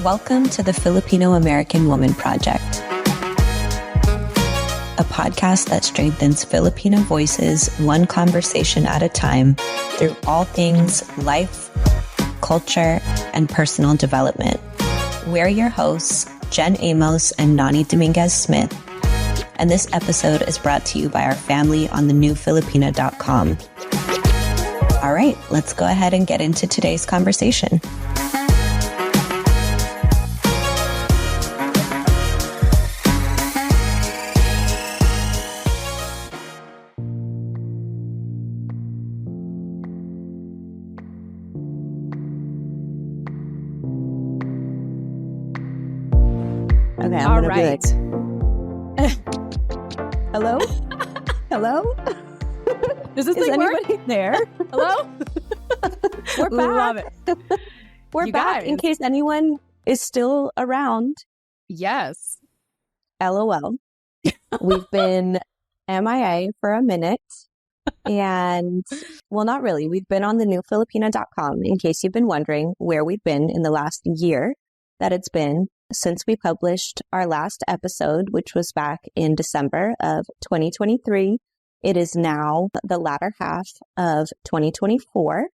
Welcome to the Filipino American Women Project, a podcast that strengthens Filipino voices one conversation at a time through all things life, culture, and personal development. We're your hosts, Jen Amos and Nani Dominguez-Smith, and this episode is brought to you by our family on thenewfilipina.com. All right, let's go ahead and get into today's conversation. Okay, I'm gonna do it. Hello? Hello? Does this Is thing anybody work? there? Hello? We're back. Love it. We're You back guys. in case anyone is still around. Yes. LOL. We've been MIA for a minute. And, well, not really. We've been on thenewfilipina.com in case you've been wondering where we've been in the last year that it's been since we published our last episode, which was back in December of 2023. It is now the latter half of 2024,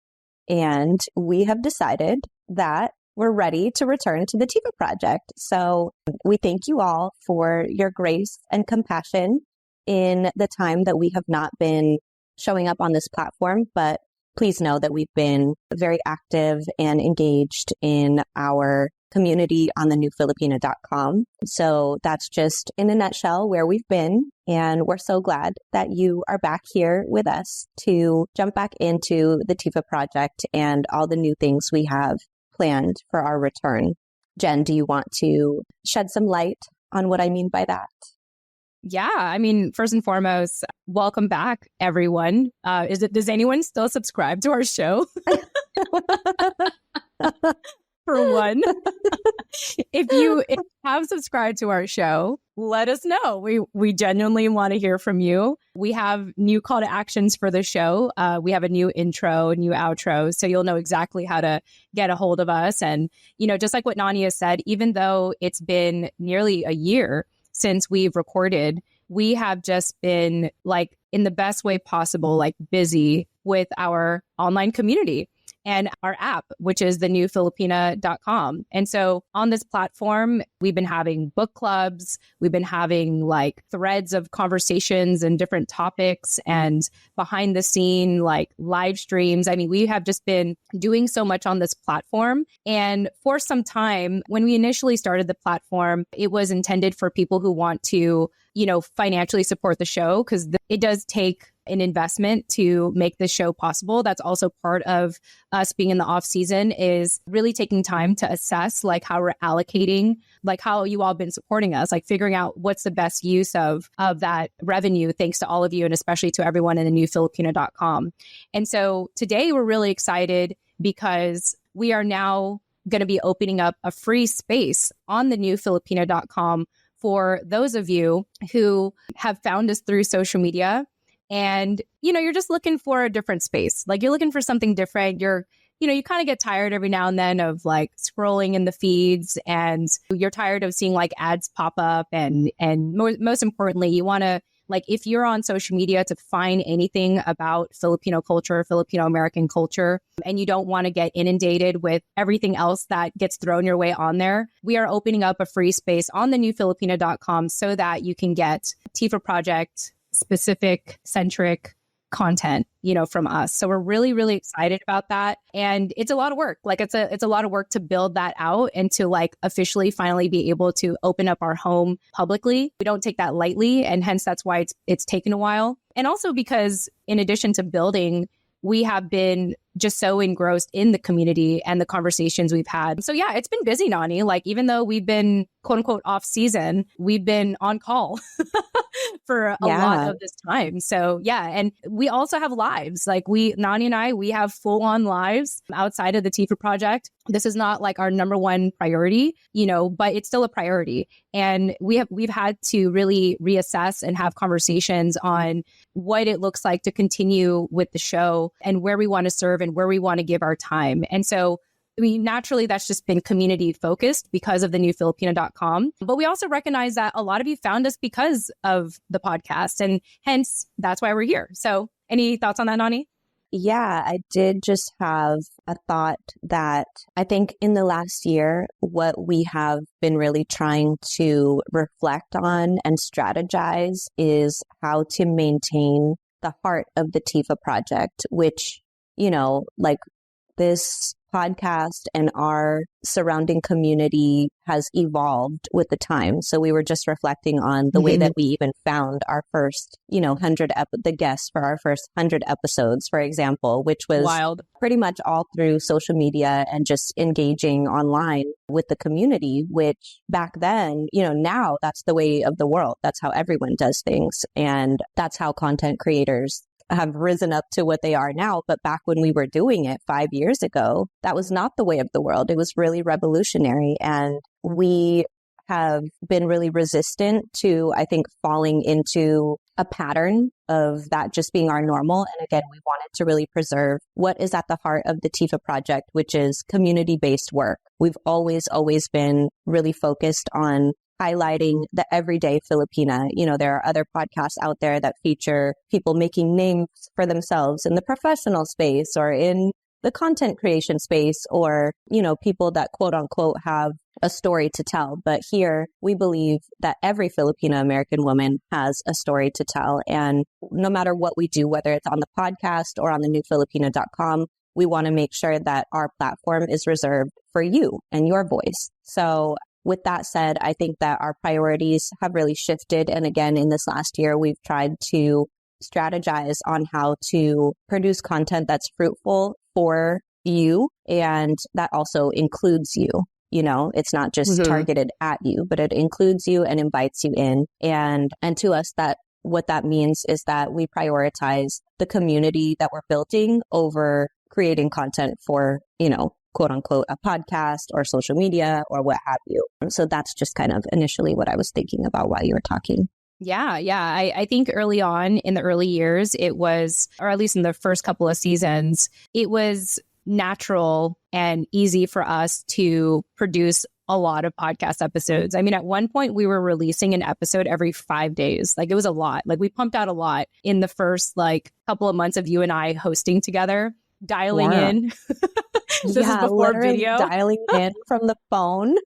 and we have decided that we're ready to return to the TFAW Project. So we thank you all for your grace and compassion in the time that we have not been showing up on this platform, but please know that we've been very active and engaged in our community on thenewfilipina.com. So that's just in a nutshell where we've been. And we're so glad that you are back here with us to jump back into the TFAW Project and all the new things we have planned for our return. Jen, do you want to shed some light on what I mean by that? Yeah. I mean, first and foremost, welcome back, everyone. Does anyone still subscribe to our show? For one, if you have subscribed to our show, let us know. We genuinely want to hear from you. We have new call to actions for the show. We have a new intro, new outro, so you'll know exactly how to get a hold of us. And, you know, just like what Nani has said, even though it's been nearly a year since we've recorded, we have just been, like, in the best way possible, like, busy with our online community and our app, which is thenewfilipina.com. And so on this platform, we've been having book clubs, we've been having like threads of conversations and different topics and behind the scene, like live streams. I mean, we have just been doing so much on this platform. And for some time, when we initially started the platform, it was intended for people who want to, you know, financially support the show, because it does take an investment to make this show possible. That's also part of us being in the off season, is really taking time to assess like how we're allocating, like how you all been supporting us, like figuring out what's the best use of that revenue, thanks to all of you and especially to everyone in thenewfilipina.com. And so today we're really excited because we are now going to be opening up a free space on thenewfilipina.com for those of you who have found us through social media. And, you know, you're just looking for a different space. Like, you're looking for something different. You kind of get tired every now and then of like scrolling in the feeds, and you're tired of seeing like ads pop up. And most importantly, you want to, like, if you're on social media to find anything about Filipino culture, Filipino American culture, and you don't want to get inundated with everything else that gets thrown your way on there, we are opening up a free space on thenewfilipina.com so that you can get TFAW Project specific centric content, you know, from us. So we're really, really excited about that. And it's a lot of work. Like, it's a lot of work to build that out and to like officially finally be able to open up our home publicly. We don't take that lightly. And hence that's why it's taken a while. And also because in addition to building, we have been just so engrossed in the community and the conversations we've had. So yeah, it's been busy, Nani. Like, even though we've been quote unquote off season, we've been on call for a lot of this time. So yeah, and we also have lives. Like, Nani and I, we have full on lives outside of the TFAW Project. This is not like our number one priority, you know, but it's still a priority. And we've had to really reassess and have conversations on what it looks like to continue with the show and where we want to serve and where we want to give our time. And so I mean, naturally, that's just been community focused because of the new Filipina.com. But we also recognize that a lot of you found us because of the podcast, and hence that's why we're here. So any thoughts on that, Nani? Yeah, I did just have a thought that I think in the last year, what we have been really trying to reflect on and strategize is how to maintain the heart of the TFAW Project, which, you know, like this podcast and our surrounding community has evolved with the time. So we were just reflecting on the way that we even found our first, you know, the guests for our first 100 episodes, for example, which was wild, pretty much all through social media and just engaging online with the community, which back then, you know, now that's the way of the world. That's how everyone does things. And that's how content creators have risen up to what they are now. But back when we were doing it 5 years ago, that was not the way of the world. It was really revolutionary. And we have been really resistant to, I think, falling into a pattern of that just being our normal. And again, we wanted to really preserve what is at the heart of the TFAW Project, which is community-based work. We've always been really focused on highlighting the everyday Filipina. You know, there are other podcasts out there that feature people making names for themselves in the professional space or in the content creation space, or, you know, people that quote unquote have a story to tell. But here we believe that every Filipino American woman has a story to tell. And no matter what we do, whether it's on the podcast or on the newfilipina.com, we want to make sure that our platform is reserved for you and your voice. So with that said, I think that our priorities have really shifted. And again, in this last year, we've tried to strategize on how to produce content that's fruitful for you. And that also includes you. You know, it's not just targeted at you, but it includes you and invites you in. And to us, that what that means is that we prioritize the community that we're building over creating content for, you know, quote unquote, a podcast or social media or what have you. So that's just kind of initially what I was thinking about while you were talking. Yeah. I think early on in the early years, it was, or at least in the first couple of seasons, it was natural and easy for us to produce a lot of podcast episodes. I mean, at one point we were releasing an episode every 5 days. Like it was a lot. Like we pumped out a lot in the first like couple of months of you and I hosting together, dialing in. This is before video. Dialing in from the phone.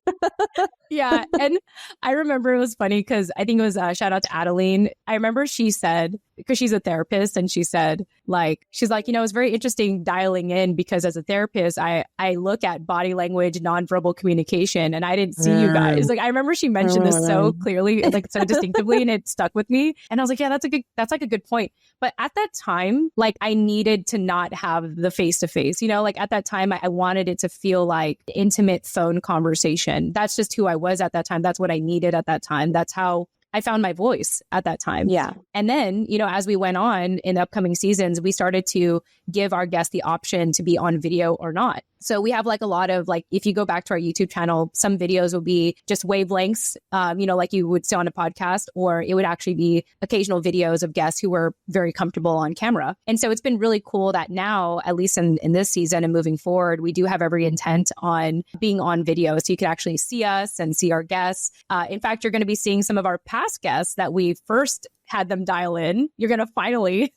Yeah. And I remember it was funny because I think it was shout out to Adeline. I remember she said, because she's a therapist, and she said, like, she's like, you know, it's very interesting dialing in because as a therapist, I look at body language, nonverbal communication, and I didn't see you guys. Like, I remember she mentioned this so clearly, like so distinctively, and it stuck with me. And I was like, yeah, that's like a good point. But at that time, like I needed to not have the face-to-face, you know, like at that time, I wanted it to feel like intimate phone conversation. That's just who I was at that time. That's what I needed at that time. That's how I found my voice at that time. Yeah. And then, you know, as we went on in upcoming seasons, we started to give our guests the option to be on video or not. So we have like a lot of like, if you go back to our YouTube channel, some videos will be just wavelengths, you know, like you would see on a podcast, or it would actually be occasional videos of guests who were very comfortable on camera. And so it's been really cool that now, at least in this season and moving forward, we do have every intent on being on video. So you can actually see us and see our guests. In fact, you're going to be seeing some of our past guests that we first had them dial in. You're going to finally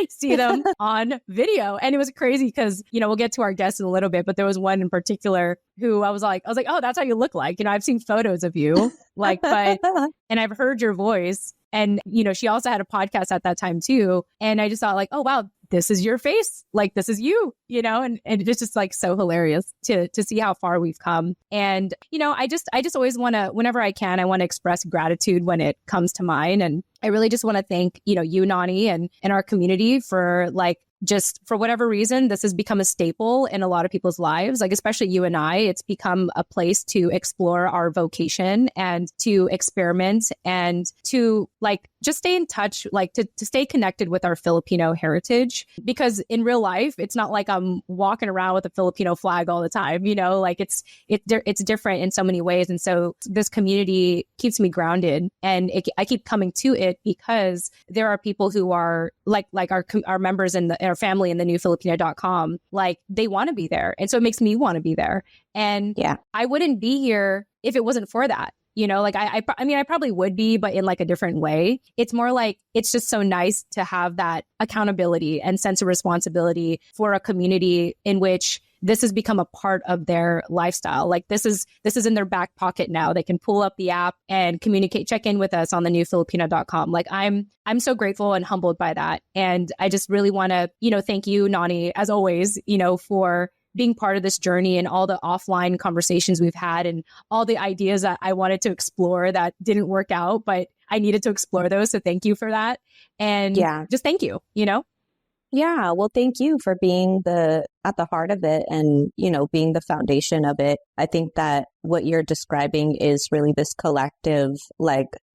see them on video. And it was crazy because, you know, we'll get to our guests in a little bit, but there was one in particular who I was like, oh, that's how you look like. You know, I've seen photos of you, like, but, and I've heard your voice. And, you know, she also had a podcast at that time too. And I just thought like, oh, wow, this is your face. Like, this is you, you know, and it's just like so hilarious to see how far we've come. And, you know, I just always want to, whenever I can, I want to express gratitude when it comes to mine. And I really just want to thank, you know, you, Nani, and our community for like, just for whatever reason, this has become a staple in a lot of people's lives, like especially you and I. It's become a place to explore our vocation and to experiment and to like just stay in touch, like to stay connected with our Filipino heritage, because in real life, it's not like I'm walking around with a Filipino flag all the time, like it's different in so many ways. And so this community keeps me grounded, and I keep coming to it because there are people who are like our members in our family in the new Filipina.com, like they want to be there. And so it makes me want to be there. And I wouldn't be here if it wasn't for that. Like I mean, I probably would be, but in like a different way. It's more like, it's just so nice to have that accountability and sense of responsibility for a community in which this has become a part of their lifestyle. Like this is in their back pocket now. They can pull up the app and communicate, check in with us on the new Filipina.com. Like I'm so grateful and humbled by that. And I just really want to, thank you, Nani, as always, for being part of this journey and all the offline conversations we've had and all the ideas that I wanted to explore that didn't work out, but I needed to explore those. So thank you for that. And just thank you, Yeah, well, thank you for being at the heart of it and, being the foundation of it. I think that what you're describing is really this collective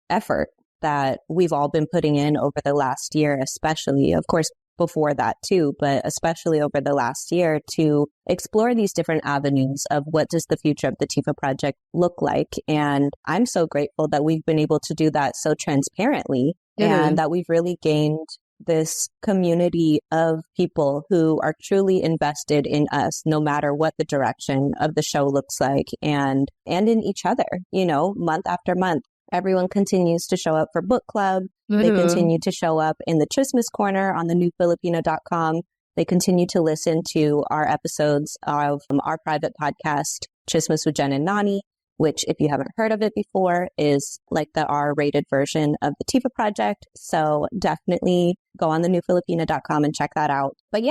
effort that we've all been putting in over the last year, especially, of course, before that too, but especially over the last year to explore these different avenues of what does the future of the TFAW Project look like. And I'm so grateful that we've been able to do that so transparently and that we've really gained this community of people who are truly invested in us, no matter what the direction of the show looks like, and in each other, month after month. Everyone continues to show up for book club. They continue to show up in the Chismis Corner on the new Filipina.com. They continue to listen to our episodes of our private podcast, Chismis with Jen and Nani, which, if you haven't heard of it before, is like the R-rated version of the TFAW Project. So definitely go on the new Filipina.com and check that out. But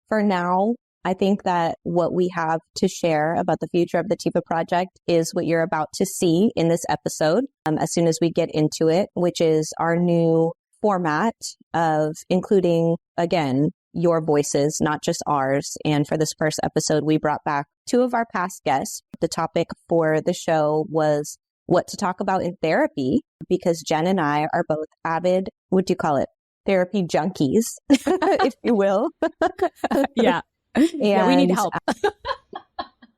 for now, I think that what we have to share about the future of the TFAW Project is what you're about to see in this episode as soon as we get into it, which is our new format of including, again, your voices, not just ours. And for this first episode, we brought back two of our past guests. The topic for the show was what to talk about in therapy, because Jen and I are both avid, what do you call it? Therapy junkies, if you will. Yeah, we need help.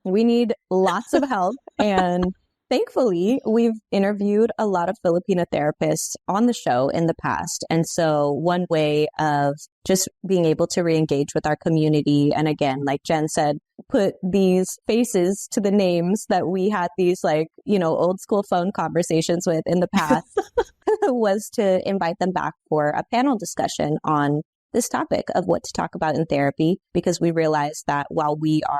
We need lots of help. And thankfully, we've interviewed a lot of Filipino therapists on the show in the past. And so one way of just being able to re-engage with our community, and again, like Jen said, put these faces to the names that we had these old school phone conversations with in the past, was to invite them back for a panel discussion on this topic of what to talk about in therapy, because we realized that while we are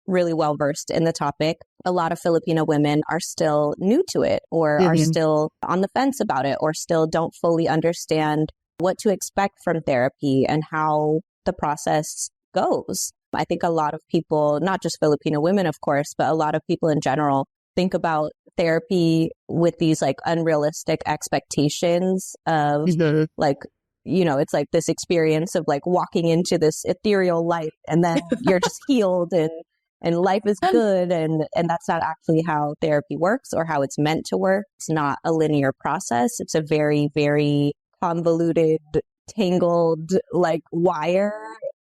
really well versed in the topic, a lot of Filipino women are still new to it, or are still on the fence about it, or still don't fully understand what to expect from therapy and how the process goes. I think a lot of people, not just Filipino women, of course, but a lot of people in general think about therapy with these unrealistic expectations of it's like this experience of walking into this ethereal light and then you're just healed and life is good. And that's not actually how therapy works or how it's meant to work. It's not a linear process. It's a very, very convoluted, tangled wire,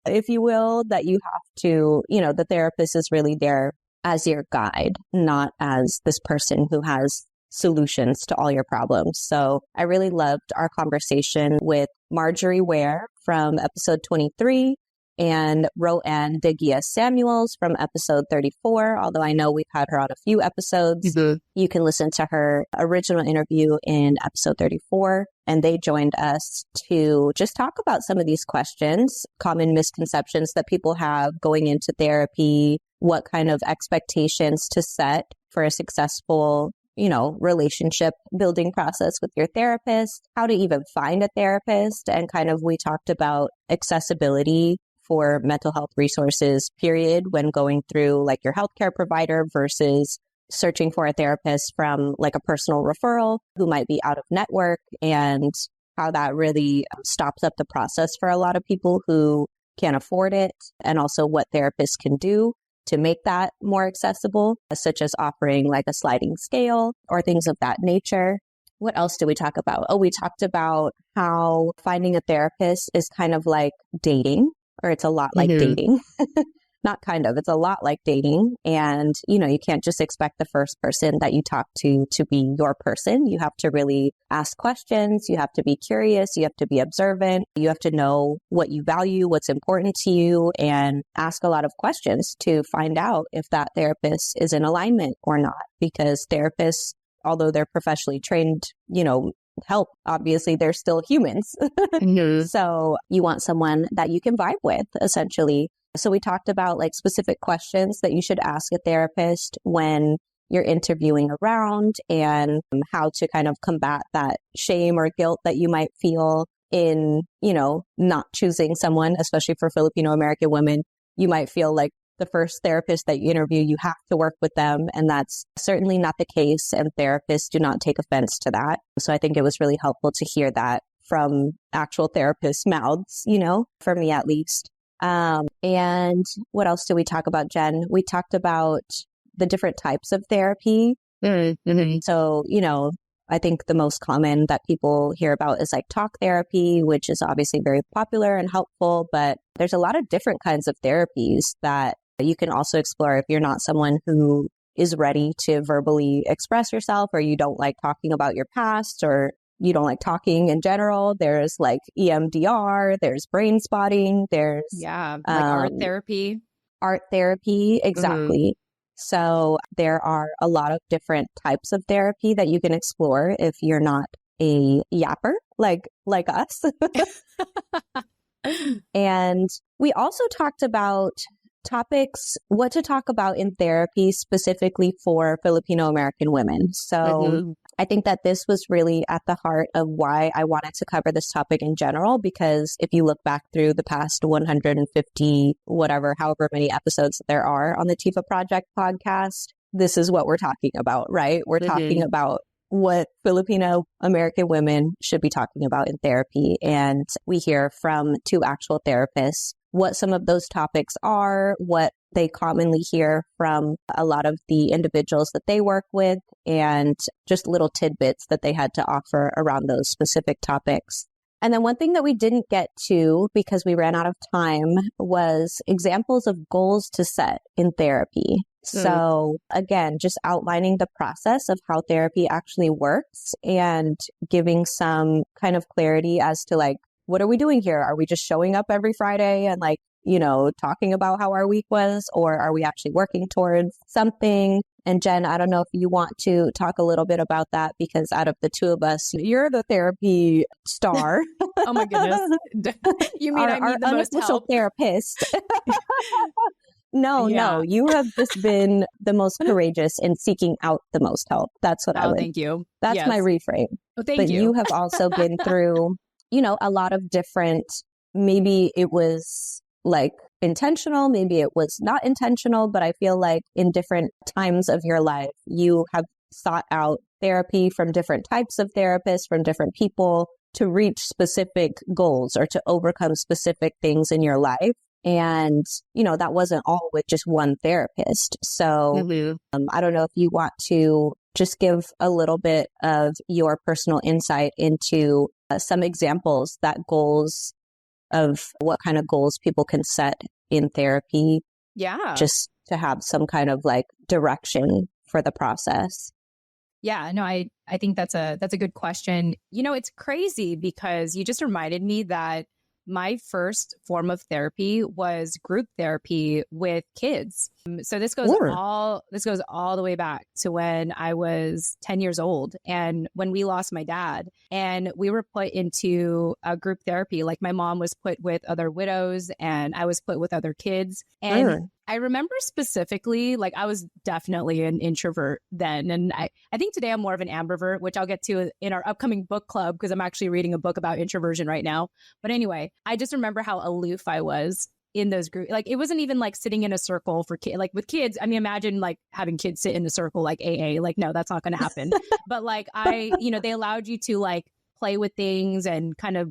if you will, that you have to, the therapist is really there as your guide, not as this person who has solutions to all your problems. So I really loved our conversation with Marjory Ware from episode 23 and Roanne de-Guia Samuels from episode 34. Although I know we've had her on a few episodes, you can listen to her original interview in episode 34. And they joined us to just talk about some of these questions, common misconceptions that people have going into therapy, what kind of expectations to set for a successful relationship building process with your therapist, how to even find a therapist. And we talked about accessibility for mental health resources, period, when going through your healthcare provider versus searching for a therapist from a personal referral who might be out of network, and how that really stops up the process for a lot of people who can't afford it, and also what therapists can do to make that more accessible, such as offering a sliding scale or things of that nature. what else did we talk about? Oh, we talked about how finding a therapist is kind of like dating, or it's a lot like dating. Not kind of, it's a lot like dating. And, you know, you can't just expect the first person that you talk to be your person. You have to really ask questions. You have to be curious. You have to be observant. You have to know what you value, what's important to you, and ask a lot of questions to find out if that therapist is in alignment or not. Because therapists, although they're professionally trained, you know, help, obviously they're still humans. So you want someone that you can vibe with, essentially. So we talked about like specific questions that you should ask a therapist when you're interviewing around, and how to kind of combat that shame or guilt that you might feel in, you know, not choosing someone, especially for Filipino American women. You might feel like the first therapist that you interview, you have to work with them. And that's certainly not the case. And therapists do not take offense to that. So I think it was really helpful to hear that from actual therapists' mouths, you know, for me at least. And what else did we talk about, Jen? We talked about the different types of therapy. So, you know, I think the most common that people hear about is like talk therapy, which is obviously very popular and helpful, but there's a lot of different kinds of therapies that you can also explore if you're not someone who is ready to verbally express yourself, or you don't like talking about your past, or you don't like talking in general. There's like EMDR, there's brain spotting, there's like art therapy. Art therapy, exactly. So there are a lot of different types of therapy that you can explore if you're not a yapper like us. And we also talked about topics, what to talk about in therapy specifically for Filipino American women. So I think that this was really at the heart of why I wanted to cover this topic in general, because if you look back through the past 150, however many episodes there are on the TFAW Project podcast, this is what we're talking about, right? We're talking about what Filipino American women should be talking about in therapy. And we hear from two actual therapists what some of those topics are, what they commonly hear from a lot of the individuals that they work with, and just little tidbits that they had to offer around those specific topics. And then one thing that we didn't get to because we ran out of time was examples of goals to set in therapy. So again, just outlining the process of how therapy actually works and giving some kind of clarity as to like, what are we doing here? Are we just showing up every Friday and like, you know, talking about how our week was, or are we actually working towards something? And Jen, I don't know if you want to talk a little bit about that, because out of the two of us, you're the therapy star. Oh my goodness. You mean I need the most help? Therapist. No, you have just been the most courageous in seeking out the most help. That's what I would. Thank you. That's my reframe. Oh, thank you. But you have also been through, you know, a lot of different, maybe it was like intentional, maybe it was not intentional, but I feel like in different times of your life, you have sought out therapy from different types of therapists, from different people to reach specific goals or to overcome specific things in your life. And, you know, that wasn't all with just one therapist. So I don't know if you want to just give a little bit of your personal insight into some examples that goals of what kind of goals people can set in therapy. Yeah. Just to have some kind of like direction for the process. Yeah, no, I think that's a good question. You know, it's crazy because you just reminded me that my first form of therapy was group therapy with kids. So this goes all the way back to when I was 10 years old and when we lost my dad, and we were put into a group therapy. Like my mom was put with other widows and I was put with other kids. And I remember specifically, like I was definitely an introvert then. And I think today I'm more of an ambivert, which I'll get to in our upcoming book club because I'm actually reading a book about introversion right now. But anyway, I just remember how aloof I was in those groups. Like it wasn't even like sitting in a circle for kids. Like with kids, I mean, imagine like having kids sit in a circle like AA. Like, no, that's not going to happen. But like they allowed you to like play with things and kind of,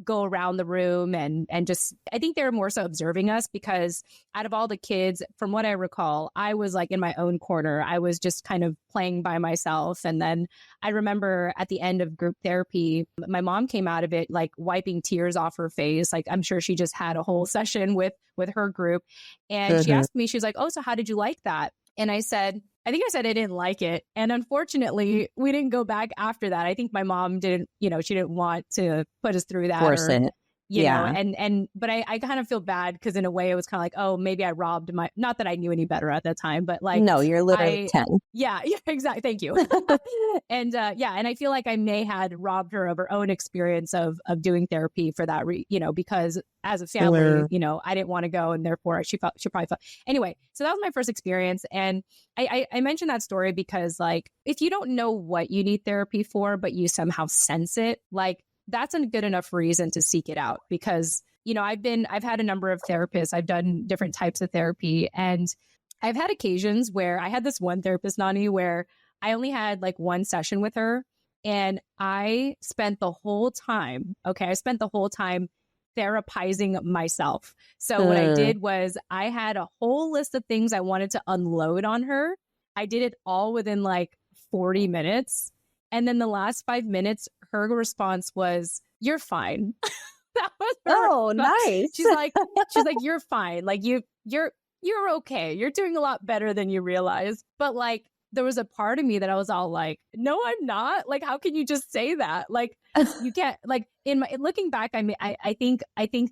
go around the room and just, I think they were more so observing us because out of all the kids, from what I recall, I was like in my own corner. I was just kind of playing by myself. And then I remember at the end of group therapy, my mom came out of it like wiping tears off her face. Like I'm sure she just had a whole session with her group. And she asked me, she was like, oh, so how did you like that? And I said, I didn't like it. And unfortunately, we didn't go back after that. I think my mom didn't, she didn't want to put us through that. Force it. You know, but I kind of feel bad because in a way it was kind of like, oh, maybe I robbed not that I knew any better at that time, but like, no, you're literally 10. Yeah, exactly. Thank you. And and I feel like I may had robbed her of her own experience of doing therapy for that, because as a family, I didn't want to go, and therefore she probably felt. Anyway, so that was my first experience, and I mentioned that story because like if you don't know what you need therapy for, but you somehow sense it, like that's a good enough reason to seek it out because, I've had a number of therapists. I've done different types of therapy, and I've had occasions where I had this one therapist, Nani, where I only had like one session with her, and I spent the whole time therapizing myself. So what I did was I had a whole list of things I wanted to unload on her. I did it all within like 40 minutes. And then the last 5 minutes, her response was, "You're fine." That was her response. Nice. She's like, "You're fine. Like you're okay. You're doing a lot better than you realize." But like, there was a part of me that I was all like, "No, I'm not. Like, how can you just say that? Like, you can't." Like, looking back, I think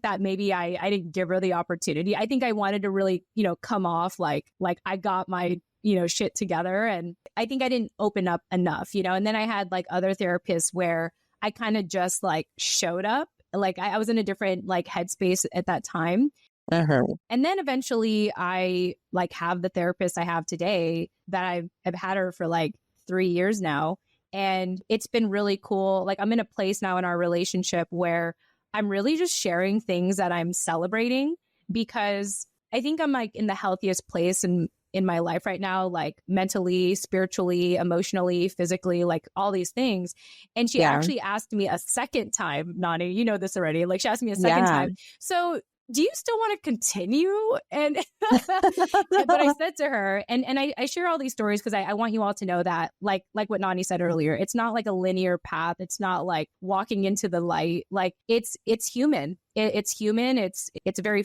that maybe I didn't give her the opportunity. I think I wanted to really, come off like I got my shit together. And I think I didn't open up enough, and then I had like other therapists where I kind of just like showed up. Like I was in a different like headspace at that time. Uh-huh. And then eventually I like have the therapist I have today that I've had her for like 3 years now. And it's been really cool. Like I'm in a place now in our relationship where I'm really just sharing things that I'm celebrating because I think I'm like in the healthiest place in my life right now, like mentally, spiritually, emotionally, physically, like all these things. And she actually asked me a second time, Nani, you know this already. Like she asked me a second time. So do you still want to continue? And but I said to her, and I share all these stories because I want you all to know that, like what Nani said earlier, it's not like a linear path. It's not like walking into the light. Like it's human. It's human. It's very,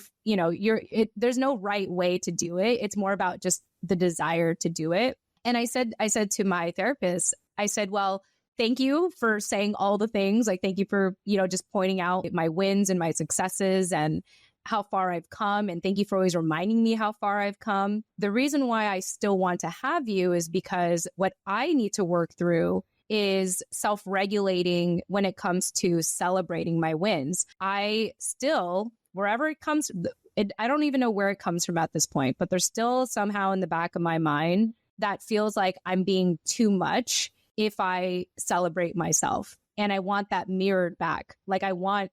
there's no right way to do it. It's more about just the desire to do it. And I said to my therapist, I said, well, thank you for saying all the things. Like, thank you for, just pointing out my wins and my successes and how far I've come. And thank you for always reminding me how far I've come. The reason why I still want to have you is because what I need to work through is self-regulating when it comes to celebrating my wins. I still, wherever it comes, I don't even know where it comes from at this point, but there's still somehow in the back of my mind that feels like I'm being too much if I celebrate myself. And I want that mirrored back. Like I want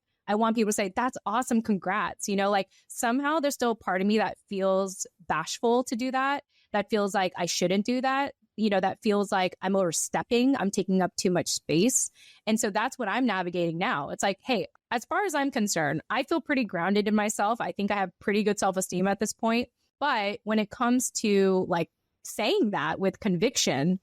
people to say, that's awesome. Congrats. Like somehow there's still a part of me that feels bashful to do that. That feels like I shouldn't do that. That feels like I'm overstepping. I'm taking up too much space. And so that's what I'm navigating now. It's like, hey, as far as I'm concerned, I feel pretty grounded in myself. I think I have pretty good self-esteem at this point. But when it comes to like saying that with conviction,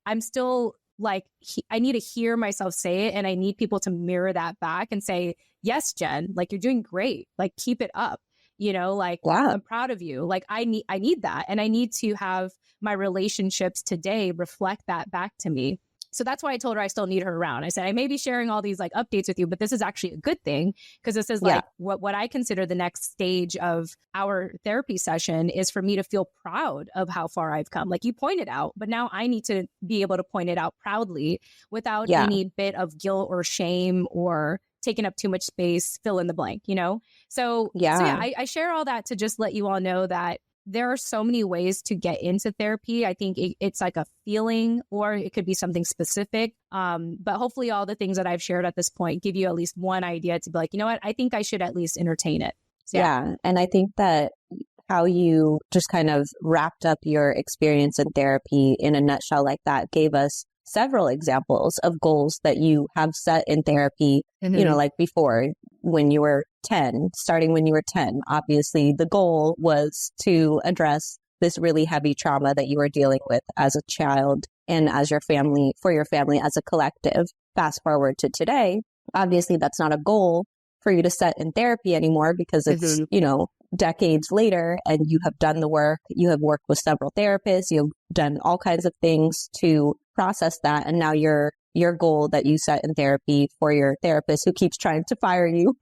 I'm still like, I need to hear myself say it. And I need people to mirror that back and say, yes, Jen, like you're doing great. Like keep it up. Like, wow, I'm proud of you. Like I need that. And I need to have my relationships today reflect that back to me. So that's why I told her I still need her around. I said, I may be sharing all these like updates with you, but this is actually a good thing because this is like what I consider the next stage of our therapy session is for me to feel proud of how far I've come. Like you pointed out, but now I need to be able to point it out proudly without any bit of guilt or shame or taking up too much space, fill in the blank, So I share all that to just let you all know that there are so many ways to get into therapy. I think it's like a feeling or it could be something specific. But hopefully all the things that I've shared at this point give you at least one idea to be like, you know what, I think I should at least entertain it. So, yeah. And I think that how you just kind of wrapped up your experience in therapy in a nutshell like that gave us several examples of goals that you have set in therapy, you know, like before when you were 10, starting when you were 10. Obviously, the goal was to address this really heavy trauma that you were dealing with as a child and as your family, for your family as a collective. Fast forward to today, obviously that's not a goal for you to set in therapy anymore because it's, you know, decades later and you have done the work. You have worked with several therapists. You've done all kinds of things to process that. And now your goal that you set in therapy for your therapist who keeps trying to fire you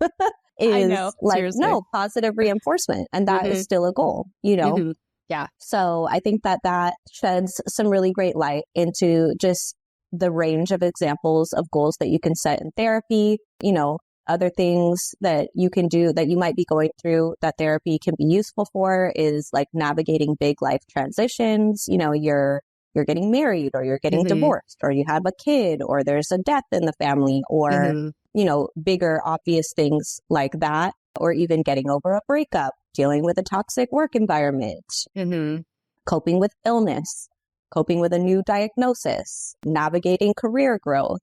is like, seriously. No, positive reinforcement. And that is still a goal, you know? Yeah. So I think that sheds some really great light into just the range of examples of goals that you can set in therapy, you know, other things that you can do that you might be going through that therapy can be useful for is like navigating big life transitions. You know, you're getting married or you're getting divorced or you have a kid or there's a death in the family or, you know, bigger obvious things like that, or even getting over a breakup, dealing with a toxic work environment, coping with illness, coping with a new diagnosis, navigating career growth,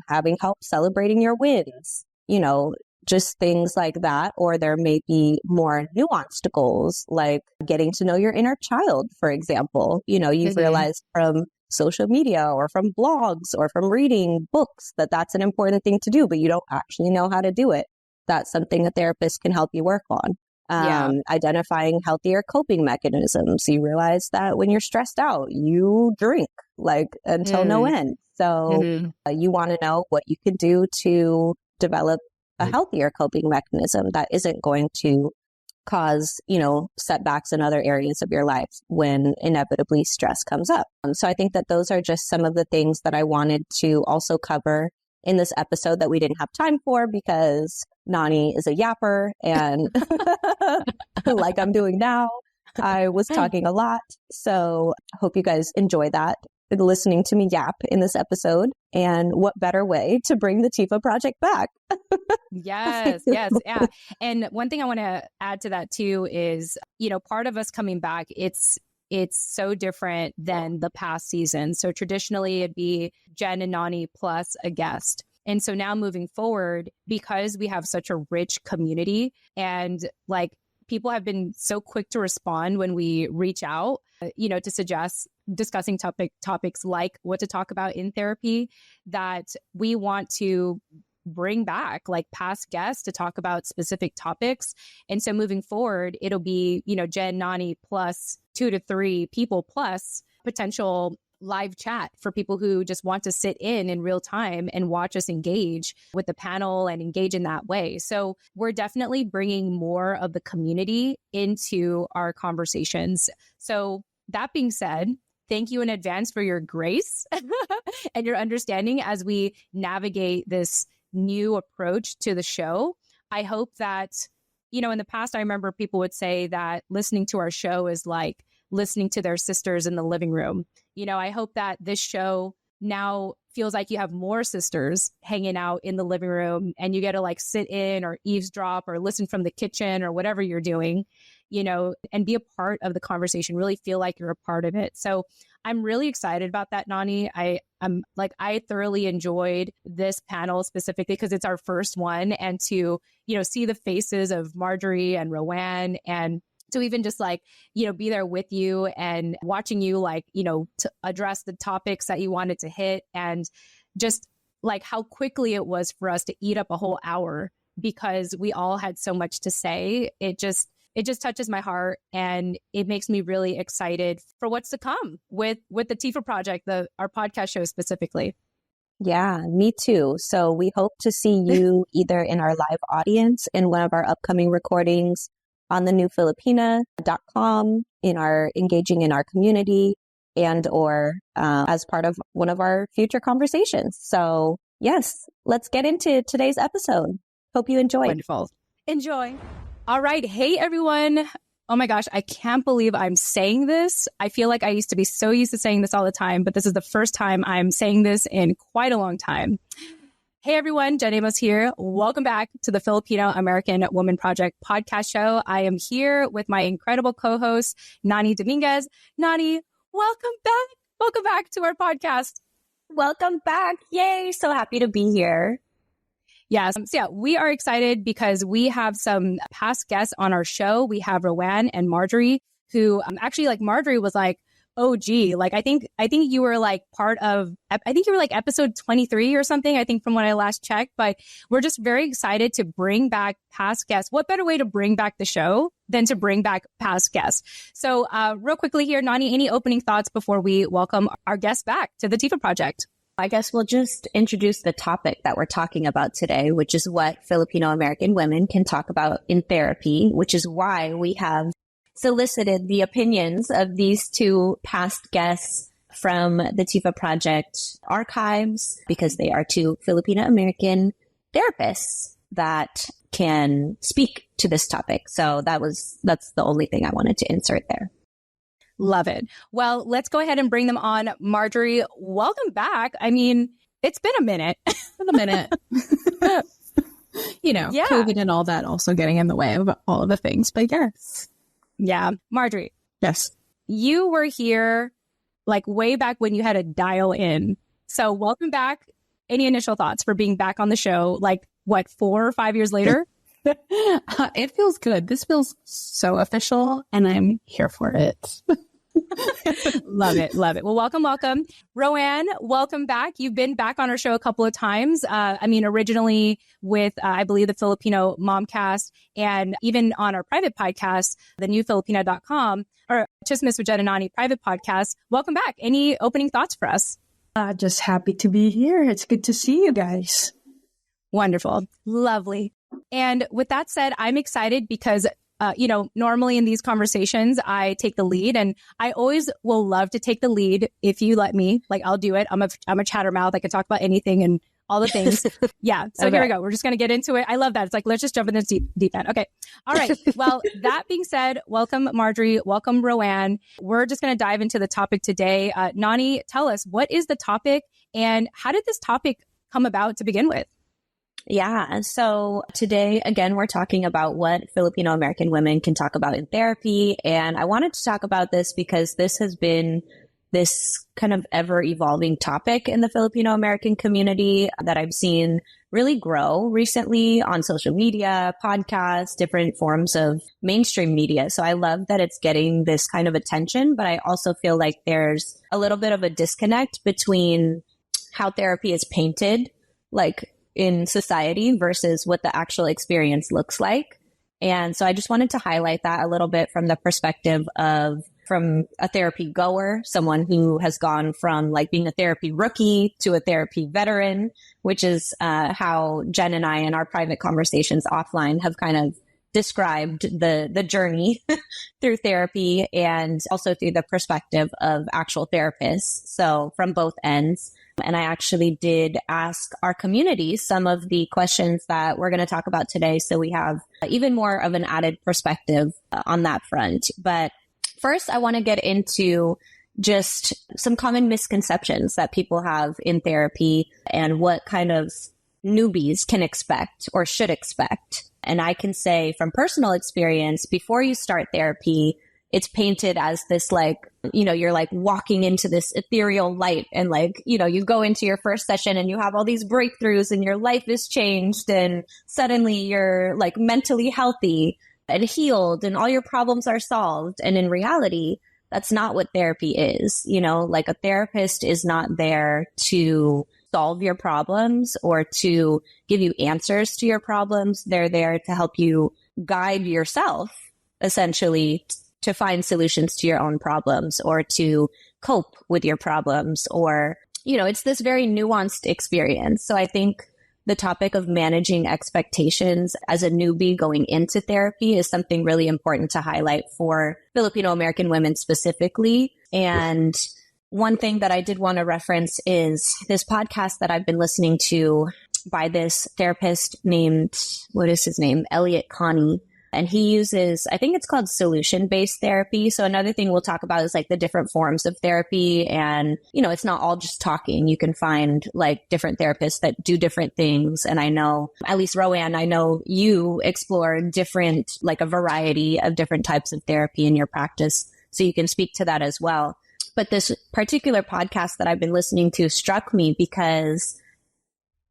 having help celebrating your wins, you know, just things like that. Or there may be more nuanced goals, like getting to know your inner child, for example. You know, you've realized from social media or from blogs or from reading books that that's an important thing to do, but you don't actually know how to do it. That's something a therapist can help you work on. Identifying healthier coping mechanisms. You realize that when you're stressed out, you drink like until no end. So you want to know what you can do to develop a healthier coping mechanism that isn't going to cause, you know, setbacks in other areas of your life when inevitably stress comes up. So I think that those are just some of the things that I wanted to also cover in this episode that we didn't have time for because Nani is a yapper and like I'm doing now, I was talking a lot. So I hope you guys enjoy that, listening to me yap in this episode. And what better way to bring the TFAW Project back? Yes. Yeah. And one thing I want to add to that too is, you know, part of us coming back, it's so different than the past season. So traditionally it'd be Jen and Nani plus a guest. And so now moving forward, because we have such a rich community and like people have been so quick to respond when we reach out, you know, to suggest discussing topics like what to talk about in therapy, that we want to bring back like past guests to talk about specific topics. And so moving forward, it'll be, you know, Jen, Nani plus 2 to 3 people plus potential live chat for people who just want to sit in real time and watch us engage with the panel and engage in that way. So we're definitely bringing more of the community into our conversations. So that being said, thank you in advance for your grace and your understanding as we navigate this new approach to the show. I hope that, you know, in the past, I remember people would say that listening to our show is like listening to their sisters in the living room. You know, I hope that this show now feels like you have more sisters hanging out in the living room and you get to like sit in or eavesdrop or listen from the kitchen or whatever you're doing, you know, and be a part of the conversation, really feel like you're a part of it. So I'm really excited about that, Nani. I thoroughly enjoyed this panel specifically because it's our first one, and to, you know, see the faces of Marjory and Roanne and to even just like, you know, be there with you and watching you like, you know, to address the topics that you wanted to hit, and just like how quickly it was for us to eat up a whole hour because we all had so much to say. It just touches my heart, and it makes me really excited for what's to come with the TFAW Project, our podcast show specifically. Yeah, me too. So we hope to see you either in our live audience in one of our upcoming recordings on the new Filipina.com, engaging in our community, and or as part of one of our future conversations. So yes, let's get into today's episode. Hope you enjoy. Wonderful. Enjoy. All right. Hey, everyone. Oh my gosh, I can't believe I'm saying this. I feel like I used to be so used to saying this all the time, but this is the first time I'm saying this in quite a long time. Hey everyone, Jen Amos here. Welcome back to the Filipino American Women Project podcast show. I am here with my incredible co-host, Nani Dominguez. Nani, welcome back. Welcome back to our podcast. Welcome back. Yay. So happy to be here. Yes. So yeah, we are excited because we have some past guests on our show. We have Roanne and Marjory, who actually, like, Marjory was like, OG. Like, I think you were like episode 23 or something, I think, from when I last checked. But we're just very excited to bring back past guests. What better way to bring back the show than to bring back past guests? So real quickly here, Nani, any opening thoughts before we welcome our guests back to the TFAW Project? I guess we'll just introduce the topic that we're talking about today, which is what Filipino American women can talk about in therapy, which is why we have solicited the opinions of these two past guests from the TFAW Project archives, because they are two Filipino American therapists that can speak to this topic. So that's the only thing I wanted to insert there. Love it. Well, let's go ahead and bring them on. Marjory, welcome back. I mean, it's been a minute. COVID and all that also getting in the way of all of the things. But yes. Yeah. Marjory. Yes. You were here like way back when you had to dial in. So welcome back. Any initial thoughts for being back on the show? Like, what, 4 or 5 years later? It feels good. This feels so official, and I'm here for it. Love it. Love it. Well, welcome. Roanne, welcome back. You've been back on our show a couple of times. Originally with, I believe, the Filipino Momcast, and even on our private podcast, the new Filipina.com, or Chismis with Jen Nani private podcast. Welcome back. Any opening thoughts for us? Just happy to be here. It's good to see you guys. Wonderful. Lovely. And with that said, I'm excited because normally in these conversations, I take the lead, and I always will love to take the lead if you let me. Like, I'll do it. I'm a chattermouth. I can talk about anything and all the things. Yeah. So Here we go. We're just going to get into it. I love that. It's like, let's just jump in this deep end. Okay. All right. Well, that being said, welcome, Marjory. Welcome, Roanne. We're just going to dive into the topic today. Nani, tell us, what is the topic and how did this topic come about to begin with? Yeah. So today, again, we're talking about what Filipino American women can talk about in therapy. And I wanted to talk about this because this has been this kind of ever evolving topic in the Filipino American community that I've seen really grow recently on social media, podcasts, different forms of mainstream media. So I love that it's getting this kind of attention, but I also feel like there's a little bit of a disconnect between how therapy is painted, like in society, versus what the actual experience looks like. And so I just wanted to highlight that a little bit from the perspective of from a therapy goer, someone who has gone from like being a therapy rookie to a therapy veteran, which is how Jen and I in our private conversations offline have kind of described the journey through therapy, and also through the perspective of actual therapists. So from both ends. And I actually did ask our community some of the questions that we're going to talk about today. So we have even more of an added perspective on that front. But first, I want to get into just some common misconceptions that people have in therapy and what kind of newbies can expect or should expect. And I can say from personal experience, before you start therapy, it's painted as this like, you're like walking into this ethereal light, and like, you go into your first session and you have all these breakthroughs and your life is changed, and suddenly you're like mentally healthy and healed and all your problems are solved. And in reality, that's not what therapy is. Like a therapist is not there to solve your problems or to give you answers to your problems. They're there to help you guide yourself, essentially, to find solutions to your own problems or to cope with your problems, or, it's this very nuanced experience. So I think the topic of managing expectations as a newbie going into therapy is something really important to highlight for Filipino American women specifically. And one thing that I did want to reference is this podcast that I've been listening to by this therapist named, Elliot Connie. And he uses, I think it's called solution-based therapy. So another thing we'll talk about is like the different forms of therapy. And, it's not all just talking. You can find like different therapists that do different things. And I know, at least Roanne, I know you explore different, like a variety of different types of therapy in your practice. So you can speak to that as well. But this particular podcast that I've been listening to struck me because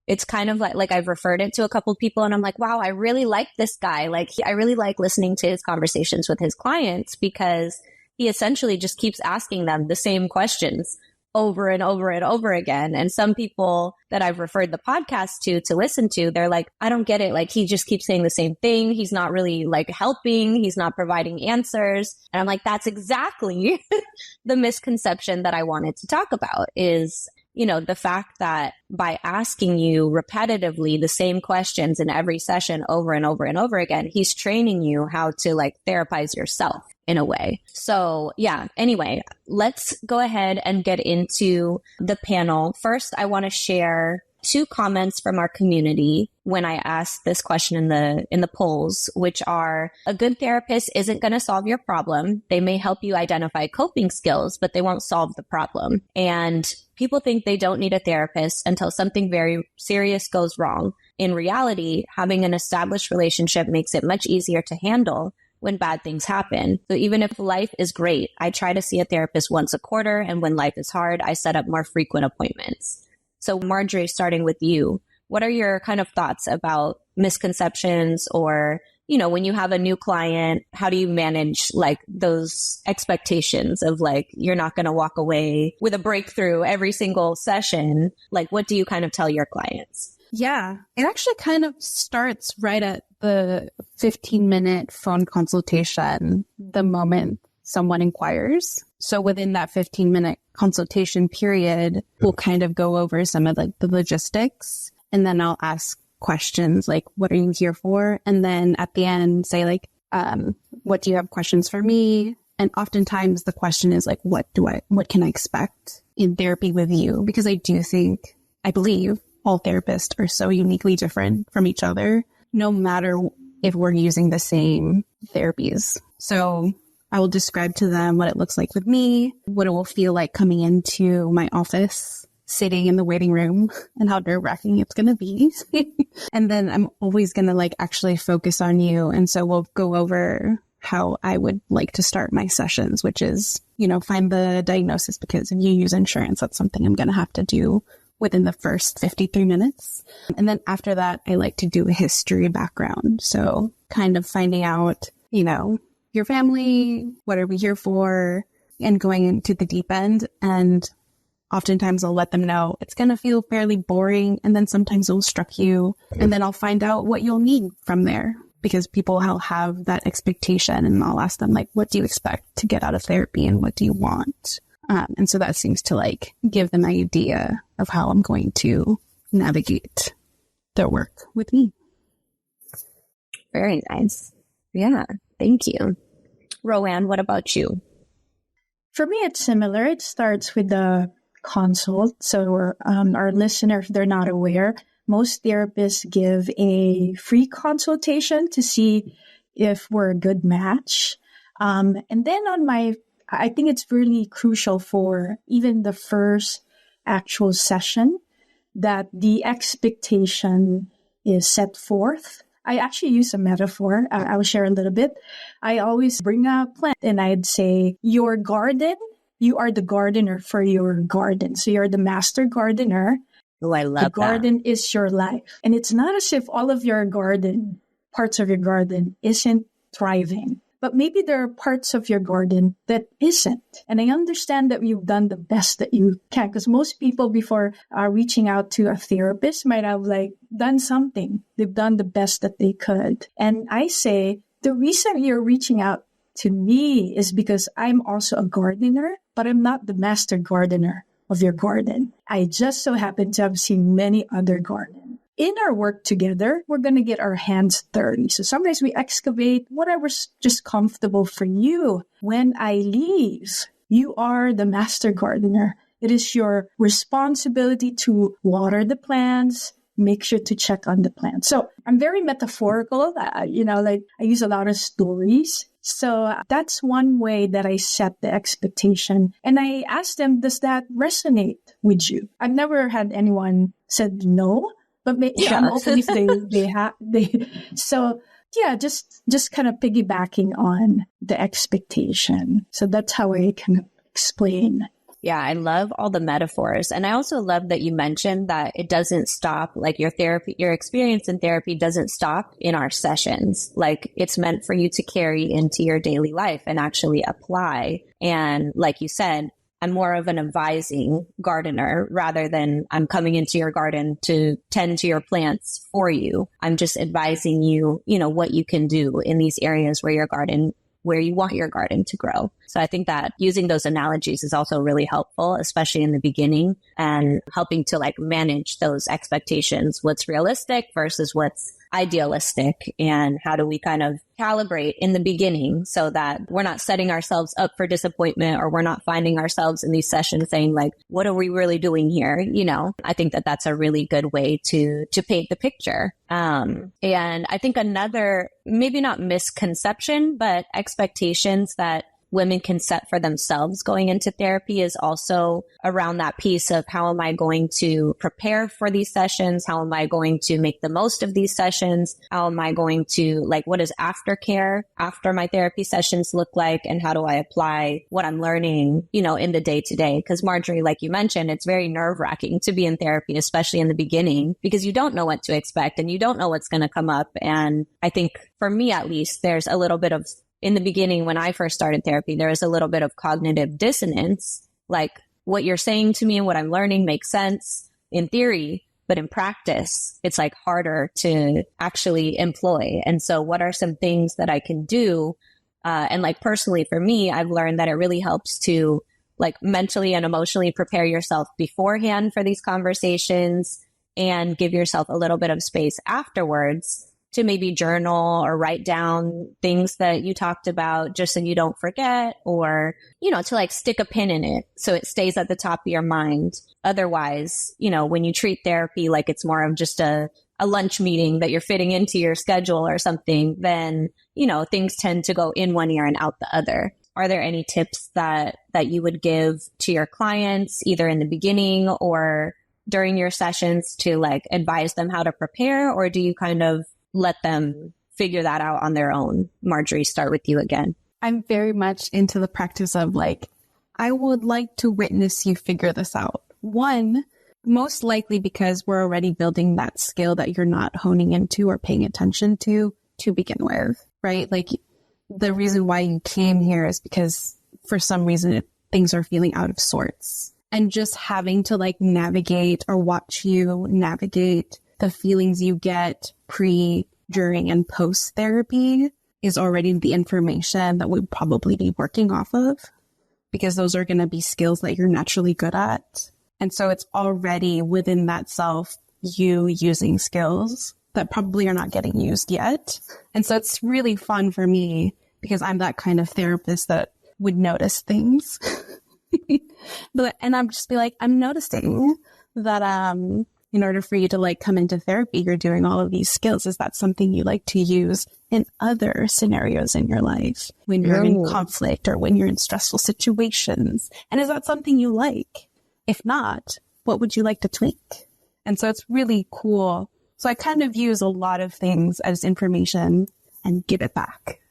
it's kind of like I've referred it to a couple of people and I'm like, wow, I really like this guy. Like, I really like listening to his conversations with his clients because he essentially just keeps asking them the same questions over and over and over again. And some people that I've referred the podcast to listen to, they're like, I don't get it. Like, he just keeps saying the same thing. He's not really like helping. He's not providing answers. And I'm like, that's exactly the misconception that I wanted to talk about is, you know, the fact that by asking you repetitively the same questions in every session over and over and over again, he's training you how to like therapize yourself in a way. So yeah, anyway, let's go ahead and get into the panel. First, I want to share 2 comments from our community when I asked this question in the polls, which are: a good therapist isn't going to solve your problem. They may help you identify coping skills, but they won't solve the problem. And people think they don't need a therapist until something very serious goes wrong. In reality, having an established relationship makes it much easier to handle when bad things happen. So even if life is great, I try to see a therapist once a quarter. And when life is hard, I set up more frequent appointments. So Marjory, starting with you, what are your kind of thoughts about misconceptions or, you know, when you have a new client, how do you manage like those expectations of like, you're not going to walk away with a breakthrough every single session? Like, what do you kind of tell your clients? Yeah, it actually kind of starts right at the 15-minute phone consultation, the moment someone inquires. So within that 15-minute consultation period, we'll kind of go over some of like the logistics, and then I'll ask questions like, what are you here for? And then at the end say like, what do you have questions for me? And oftentimes the question is like, what can I expect in therapy with you? Because I believe all therapists are so uniquely different from each other, no matter if we're using the same therapies. So I will describe to them what it looks like with me, what it will feel like coming into my office, sitting in the waiting room, and how nerve-wracking it's going to be. And then I'm always going to like actually focus on you. And so we'll go over how I would like to start my sessions, which is, you know, find the diagnosis, because if you use insurance, that's something I'm going to have to do within the first 53 minutes. And then after that, I like to do a history background. So kind of finding out, you know, your family, what are we here for, and going into the deep end. And oftentimes I'll let them know it's going to feel fairly boring. And then sometimes it'll struck you. And then I'll find out what you'll need from there, because people will have that expectation. And I'll ask them like, what do you expect to get out of therapy and what do you want? And so that seems to like give them an idea of how I'm going to navigate their work with me. Very nice. Yeah. Thank you. Roanne, what about you? For me, it's similar. It starts with the consult. So our listeners, if they're not aware, most therapists give a free consultation to see if we're a good match. And then I think it's really crucial for even the first actual session that the expectation is set forth. I actually use a metaphor. I'll share a little bit. I always bring a plant and I'd say, your garden, you are the gardener for your garden. So you're the master gardener. Oh, I love that. The garden is your life. And it's not as if all of your parts of your garden isn't thriving. But maybe there are parts of your garden that isn't. And I understand that you've done the best that you can, because most people before reaching out to a therapist might have like done something. They've done the best that they could. And I say, the reason you're reaching out to me is because I'm also a gardener, but I'm not the master gardener of your garden. I just so happen to have seen many other gardens. In our work together, we're going to get our hands dirty. So sometimes we excavate whatever's just comfortable for you. When I leave, you are the master gardener. It is your responsibility to water the plants, make sure to check on the plants. So I'm very metaphorical. I use a lot of stories. So that's one way that I set the expectation. And I ask them, does that resonate with you? I've never had anyone said no. But I'm open if so yeah, just kind of piggybacking on the expectation. So that's how I kind of explain Yeah, I love all the metaphors. And I also love that you mentioned that it doesn't stop, like your therapy, your experience in therapy doesn't stop in our sessions. Like it's meant for you to carry into your daily life and actually apply. And like you said, I'm more of an advising gardener rather than I'm coming into your garden to tend to your plants for you. I'm just advising you, you know, what you can do in these areas where where you want your garden to grow. So I think that using those analogies is also really helpful, especially in the beginning, and helping to like manage those expectations, what's realistic versus what's idealistic, and how do we kind of calibrate in the beginning so that we're not setting ourselves up for disappointment, or we're not finding ourselves in these sessions saying like, what are we really doing here? You know, I think that that's a really good way to paint the picture. And I think another, maybe not misconception, but expectations that women can set for themselves going into therapy is also around that piece of how am I going to prepare for these sessions? How am I going to make the most of these sessions? How am I going to, like, what does aftercare after my therapy sessions look like? And how do I apply what I'm learning, you know, in the day to day? Because Marjory, like you mentioned, it's very nerve wracking to be in therapy, especially in the beginning, because you don't know what to expect and you don't know what's going to come up. And I think for me, at least, there's a little bit of, in the beginning, when I first started therapy, there was a little bit of cognitive dissonance. Like what you're saying to me and what I'm learning makes sense in theory, but in practice, it's like harder to actually employ. And so what are some things that I can do? And like personally for me, I've learned that it really helps to like mentally and emotionally prepare yourself beforehand for these conversations and give yourself a little bit of space afterwards to maybe journal or write down things that you talked about just so you don't forget, or, you know, to like stick a pin in it so it stays at the top of your mind. Otherwise, you know, when you treat therapy like it's more of just a lunch meeting that you're fitting into your schedule or something, then, you know, things tend to go in one ear and out the other. Are there any tips that you would give to your clients, either in the beginning or during your sessions, to like advise them how to prepare, or do you kind of let them figure that out on their own? Marjory, start with you again. I'm very much into the practice of like, I would like to witness you figure this out. One, most likely because we're already building that skill that you're not honing into or paying attention to begin with, right? Like the reason why you came here is because for some reason things are feeling out of sorts. And just having to like navigate or watch you navigate the feelings you get pre, during, and post therapy is already the information that we'd probably be working off of, because those are going to be skills that you're naturally good at. And so it's already within that self, you using skills that probably are not getting used yet. And so it's really fun for me because I'm that kind of therapist that would notice things. And I'm just be like, I'm noticing that, in order for you to like come into therapy, you're doing all of these skills. Is that something you like to use in other scenarios in your life when you're in conflict or when you're in stressful situations? And is that something you like? If not, what would you like to tweak? And so it's really cool. So I kind of use a lot of things as information and give it back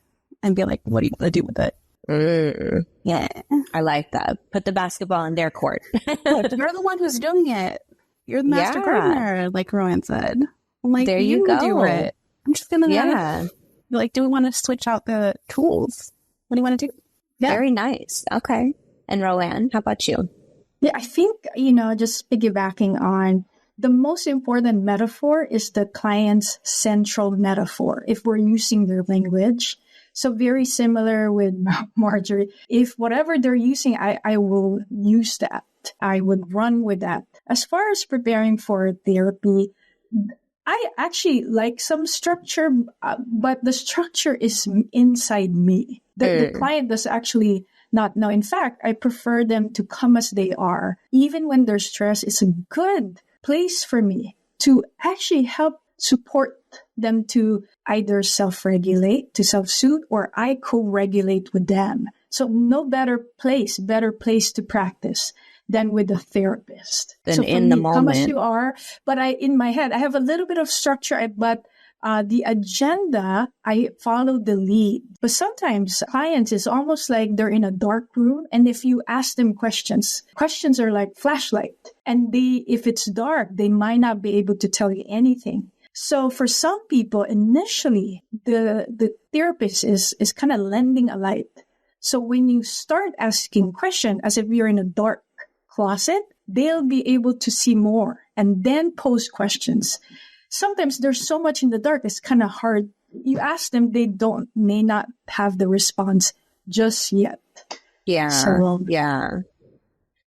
and be like, what are you going to do with it? Yeah. I like that. Put the basketball in their court. Look, you're the one who's doing it. You're the master gardener, like Roanne said. I'm like, there you go. Do it. I'm just going to be like, do we want to switch out the tools? What do you want to do? Yeah. Very nice. Okay. And Roanne, how about you? Yeah, I think, you know, just piggybacking on, the most important metaphor is the client's central metaphor, if we're using their language. So very similar with Marjory. If whatever they're using, I will use that. I would run with that. As far as preparing for therapy, I actually like some structure, but the structure is inside me. The client does actually not know. In fact, I prefer them to come as they are. Even when they're stressed, it's a good place for me to actually help support them to either self-regulate, to self-soothe, or I co-regulate with them. So no better place to practice than with a therapist. Than so in the moment. Come as you are. But in my head, I have a little bit of structure, but The agenda, I follow the lead. But sometimes clients, is almost like they're in a dark room. And if you ask them questions are like flashlight. And if it's dark, they might not be able to tell you anything. So for some people, initially, the therapist is kind of lending a light. So when you start asking questions as if you're in a dark closet, they'll be able to see more and then pose questions. Sometimes there's so much in the dark, it's kind of hard. You ask them, they may not have the response just yet. Yeah.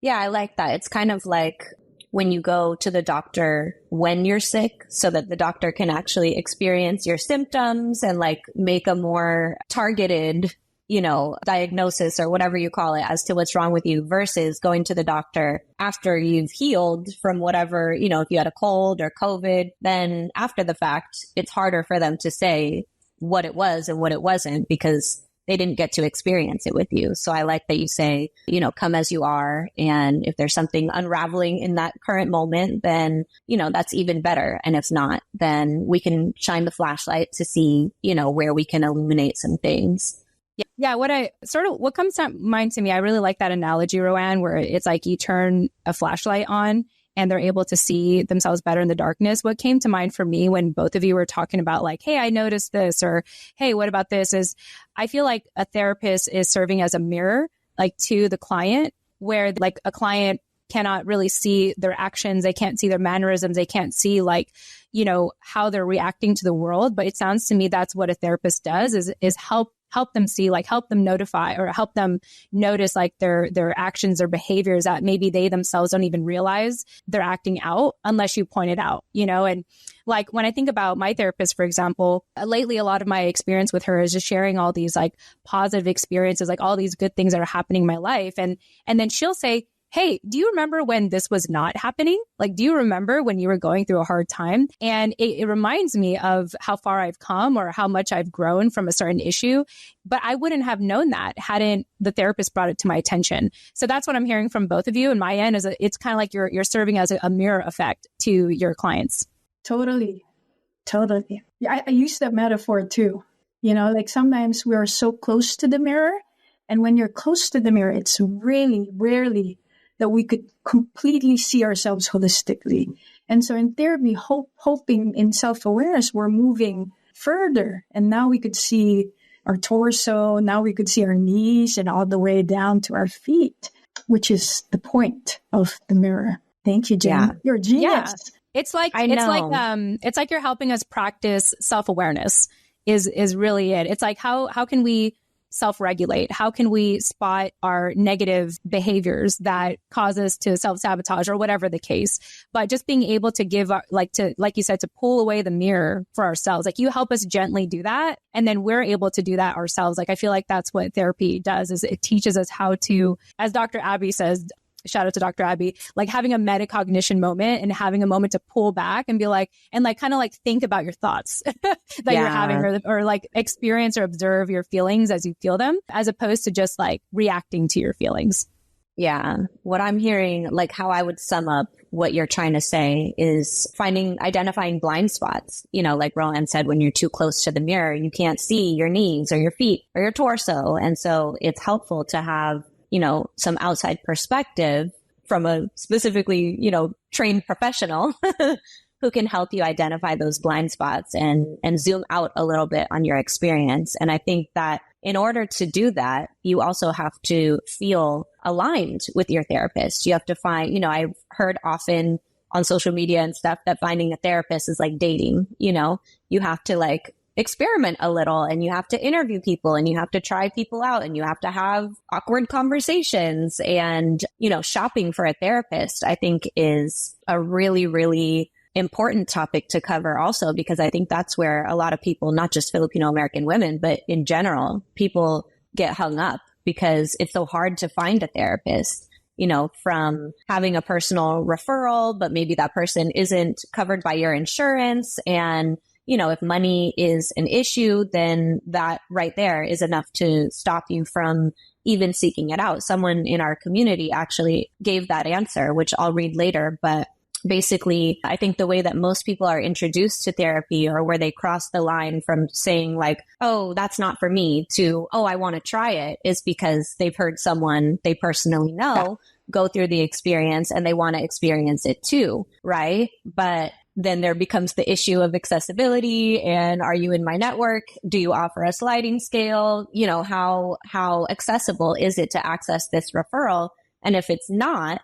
Yeah, I like that. It's kind of like when you go to the doctor when you're sick so that the doctor can actually experience your symptoms and like make a more targeted, diagnosis or whatever you call it as to what's wrong with you versus going to the doctor after you've healed from whatever, if you had a cold or COVID, then after the fact, it's harder for them to say what it was and what it wasn't because they didn't get to experience it with you. So I like that you say, come as you are. And if there's something unraveling in that current moment, then, that's even better. And if not, then we can shine the flashlight to see, where we can illuminate some things. Yeah, what comes to mind to me, I really like that analogy, Roanne, where it's like you turn a flashlight on and they're able to see themselves better in the darkness. What came to mind for me when both of you were talking about like, hey, I noticed this, or hey, what about this, is I feel like a therapist is serving as a mirror, like to the client, where like a client cannot really see their actions. They can't see their mannerisms. They can't see like, how they're reacting to the world. But it sounds to me that's what a therapist does is help them see, like help them notify or help them notice like their actions or behaviors that maybe they themselves don't even realize they're acting out unless you point it out, and like when I think about my therapist, for example, lately, a lot of my experience with her is just sharing all these like positive experiences, like all these good things that are happening in my life. And then she'll say, hey, do you remember when this was not happening? Like, do you remember when you were going through a hard time? And it reminds me of how far I've come or how much I've grown from a certain issue. But I wouldn't have known that hadn't the therapist brought it to my attention. So that's what I'm hearing from both of you. And my end is it's kind of like you're serving as a mirror effect to your clients. Totally. Yeah, I use that metaphor too. Like sometimes we are so close to the mirror. And when you're close to the mirror, it's really rarely that we could completely see ourselves holistically. And so in therapy, hoping in self-awareness, we're moving further. And now we could see our torso. Now we could see our knees and all the way down to our feet, which is the point of the mirror. Thank you, Jen. Yeah. You're a genius. Yeah. It's like you're helping us practice self-awareness is really it. It's like how can we self-regulate? How can we spot our negative behaviors that cause us to self-sabotage or whatever the case? But just being able to give, like you said, to pull away the mirror for ourselves. Like you help us gently do that. And then we're able to do that ourselves. Like I feel like that's what therapy does, is it teaches us how to, as Dr. Abby says, shout out to Dr. Abby, like having a metacognition moment and having a moment to pull back and be like, and like kind of like think about your thoughts that you're having or like experience or observe your feelings as you feel them, as opposed to just like reacting to your feelings. Yeah. What I'm hearing, like how I would sum up what you're trying to say is identifying blind spots. Like Roanne said, when you're too close to the mirror, you can't see your knees or your feet or your torso. And so it's helpful to have some outside perspective from a specifically, trained professional who can help you identify those blind spots and zoom out a little bit on your experience. And I think that in order to do that, you also have to feel aligned with your therapist. You have to find, I've heard often on social media and stuff that finding a therapist is like dating, you have to like experiment a little and you have to interview people and you have to try people out and you have to have awkward conversations. And, shopping for a therapist, I think is a really, really important topic to cover also, because I think that's where a lot of people, not just Filipino American women, but in general, people get hung up because it's so hard to find a therapist, from having a personal referral, but maybe that person isn't covered by your insurance. And if money is an issue, then that right there is enough to stop you from even seeking it out. Someone in our community actually gave that answer, which I'll read later. But basically, I think the way that most people are introduced to therapy, or where they cross the line from saying like, oh, that's not for me, to, oh, I want to try it, is because they've heard someone they personally know go through the experience and they want to experience it too, right? But then there becomes the issue of accessibility, and are you in my network? Do you offer a sliding scale? You know, how accessible is it to access this referral? And if it's not,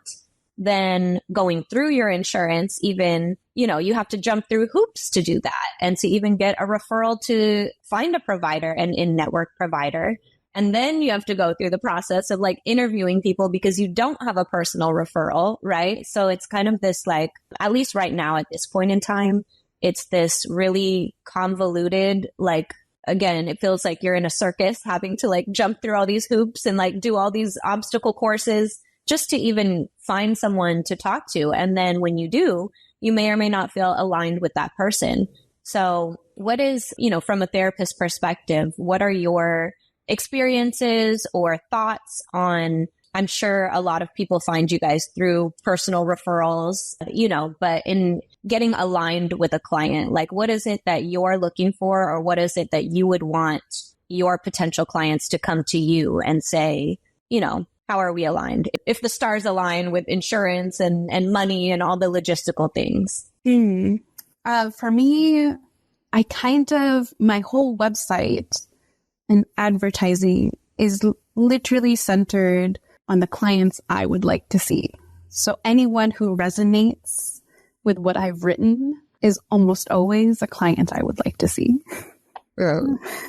then going through your insurance, even, you know, you have to jump through hoops to do that, and to even get a referral to find a provider, an in-network provider. And then you have to go through the process of like interviewing people because you don't have a personal referral, right? So it's kind of this like, at least right now at this point in time, it's this really convoluted, like, again, it feels like you're in a circus having to like jump through all these hoops and like do all these obstacle courses just to even find someone to talk to. And then when you do, you may or may not feel aligned with that person. So what is, you know, from a therapist perspective, what are your experiences or thoughts on, I'm sure a lot of people find you guys through personal referrals, you know, but in getting aligned with a client, like what is it that you're looking for, or what is it that you would want your potential clients to come to you and say, you know, how are we aligned? If the stars align with insurance and money and all the logistical things. For me, my whole website and advertising is literally centered on the clients I would like to see. So anyone who resonates with what I've written is almost always a client I would like to see.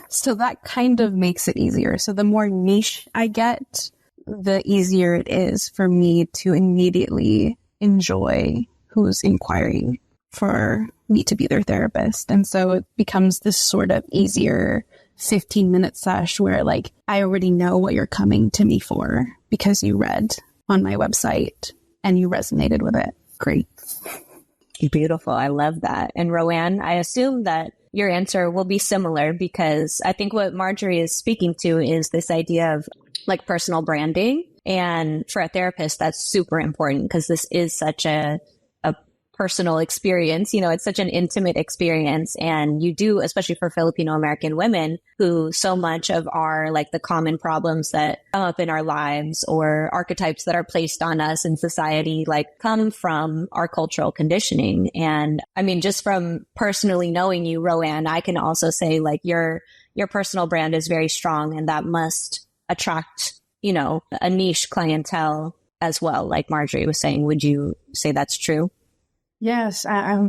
So that kind of makes it easier. So the more niche I get, the easier it is for me to immediately enjoy who's inquiring for me to be their therapist. And so it becomes this sort of easier 15-minute sesh where like, I already know what you're coming to me for because you read on my website and you resonated with it. Great. Beautiful. I love that. And Roanne, I assume that your answer will be similar, because I think what Marjory is speaking to is this idea of like personal branding. And for a therapist, that's super important because this is such a personal experience. You know, it's such an intimate experience. And you do, especially for Filipino American women, who so much of our, like the common problems that come up in our lives or archetypes that are placed on us in society, like come from our cultural conditioning. And I mean, just from personally knowing you, Roanne, I can also say like your personal brand is very strong, and that must attract, you know, a niche clientele as well. Like Marjory was saying, would you say that's true? Yes, I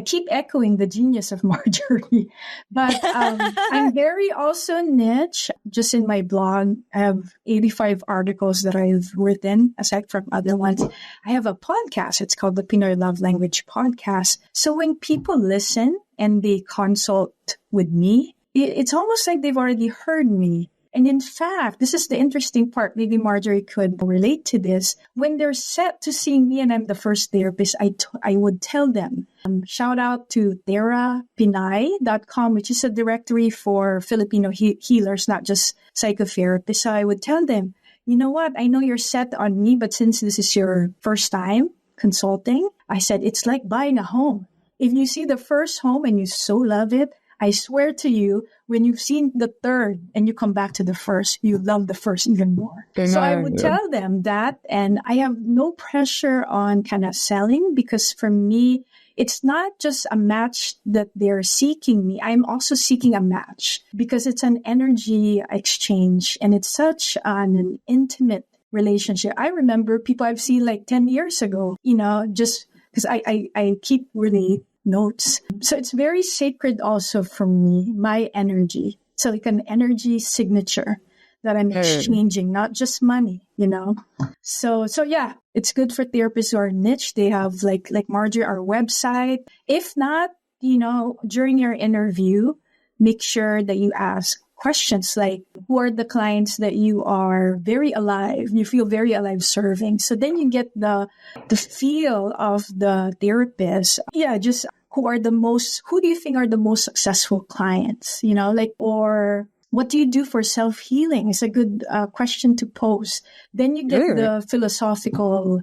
keep echoing the genius of Marjory, but I'm very also niche. Just in my blog, I have 85 articles that I've written, aside from other ones. I have a podcast. It's called the Pinoy Love Language Podcast. So when people listen and they consult with me, it's almost like they've already heard me. And in fact, this is the interesting part. Maybe Marjory could relate to this. When they're set to seeing me and I'm the first therapist, I would tell them, shout out to therapinay.com, which is a directory for Filipino healers, not just psychotherapists. So I would tell them, you know what? I know you're set on me, but since this is your first time consulting, I said, it's like buying a home. If you see the first home and you so love it, I swear to you, when you've seen the third and you come back to the first, you love the first even more. So I would tell them that, and I have no pressure on kind of selling, because for me, it's not just a match that they're seeking me. I'm also seeking a match because it's an energy exchange and it's such an intimate relationship. I remember people I've seen like 10 years ago, you know, just because I keep really notes. So it's very sacred also for me, my energy. So like an energy signature that I'm exchanging, not just money, you know? So yeah, it's good for therapists who are niche. They have like Marjory, our website. If not, you know, during your interview, make sure that you ask questions like, who are the clients that you are very alive, you feel very alive serving? So then you get the feel of the therapist. Yeah, just who do you think are the most successful clients? You know, like, or What do you do for self-healing? It's a good question to pose. Then you get the philosophical,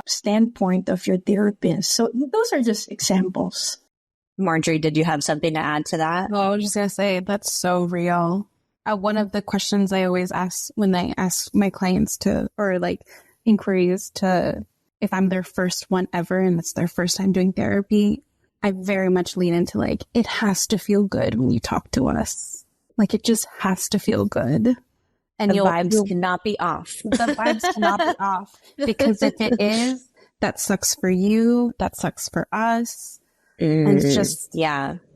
standpoint of your therapist. So those are just examples. Marjorie, did you have something to add to that? Well, I was just going to say, that's so real. One of the questions I always ask when I ask my clients inquiries to, if I'm their first one ever and it's their first time doing therapy, I very much lean into it has to feel good when you talk to us. It just has to feel good. And the vibes cannot be off. The vibes cannot be off. Because if it is, that sucks for you. That sucks for us. And it's just,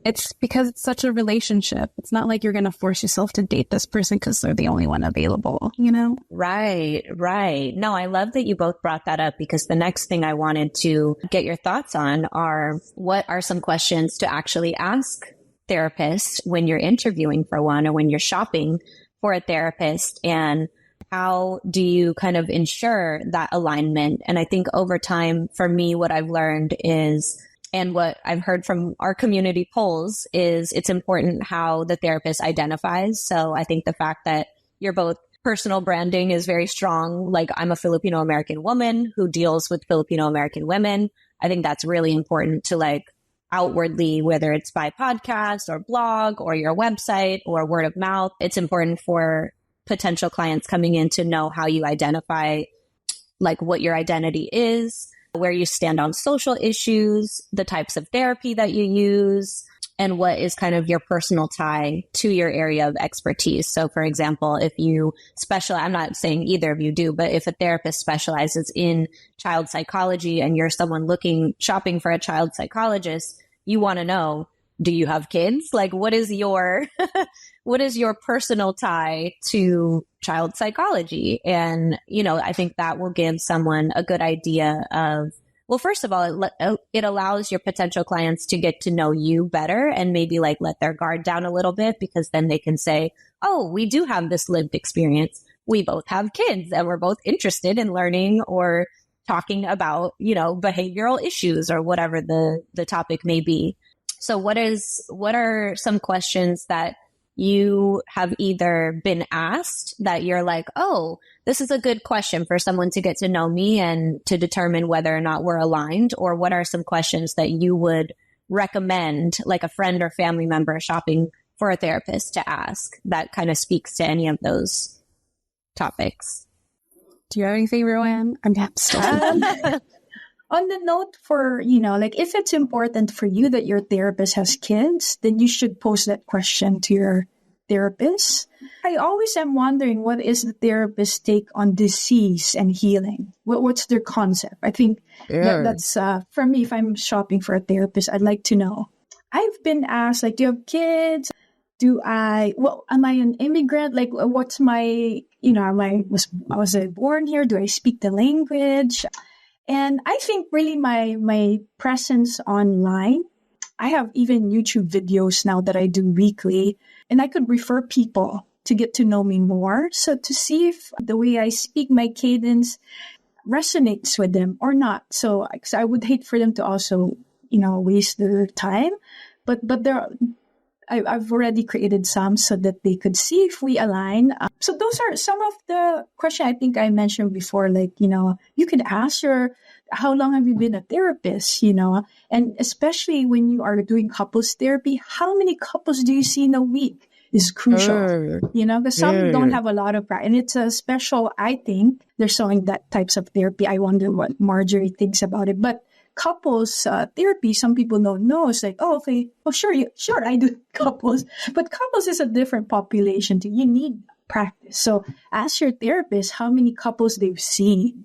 it's because it's such a relationship. It's not like you're going to force yourself to date this person because they're the only one available, Right. No, I love that you both brought that up, because the next thing I wanted to get your thoughts on are, what are some questions to actually ask therapists when you're interviewing for one, or when you're shopping for a therapist, and how do you kind of ensure that alignment? And I think over time, for me, what I've learned is, and what I've heard from our community polls, is it's important how the therapist identifies. So I think the fact that you're both personal branding is very strong. I'm a Filipino American woman who deals with Filipino American women. I think that's really important to outwardly, whether it's by podcast or blog or your website or word of mouth. It's important for potential clients coming in to know how you identify what your identity is, where you stand on social issues, the types of therapy that you use, and what is kind of your personal tie to your area of expertise. So for example, if you specialize, I'm not saying either of you do, but if a therapist specializes in child psychology and you're someone shopping for a child psychologist, you want to know, do you have kids? What is your, what is your personal tie to child psychology? And, I think that will give someone a good idea of, well, first of all, it allows your potential clients to get to know you better and maybe let their guard down a little bit, because then they can say, oh, we do have this lived experience. We both have kids and we're both interested in learning or talking about, behavioral issues or whatever the topic may be. So what are some questions that you have either been asked that you're oh, this is a good question for someone to get to know me and to determine whether or not we're aligned? Or what are some questions that you would recommend, a friend or family member shopping for a therapist, to ask that kind of speaks to any of those topics? Do you have anything, Roanne? I'm still On the note for, if it's important for you that your therapist has kids, then you should pose that question to your therapist. I always am wondering, what is the therapist's take on disease and healing? What's their concept? I think that's, for me, if I'm shopping for a therapist, I'd like to know. I've been asked, do you have kids? Am I an immigrant? What's my, was I born here? Do I speak the language? And I think really my presence online, I have even YouTube videos now that I do weekly, and I could refer people to get to know me more. So to see if the way I speak, my cadence resonates with them or not. So I would hate for them to also, waste their time. But I've already created some so that they could see if we align. So those are some of the questions I think I mentioned before, you could ask how long have you been a therapist, and especially when you are doing couples therapy, how many couples do you see in a week is crucial, because some don't have a lot of practice. And it's a special, I think, they're showing that types of therapy. I wonder what Marjorie thinks about it. But couples therapy, some people don't know. It's okay, sure, I do couples. But couples is a different population too. You need practice. So ask your therapist how many couples they've seen,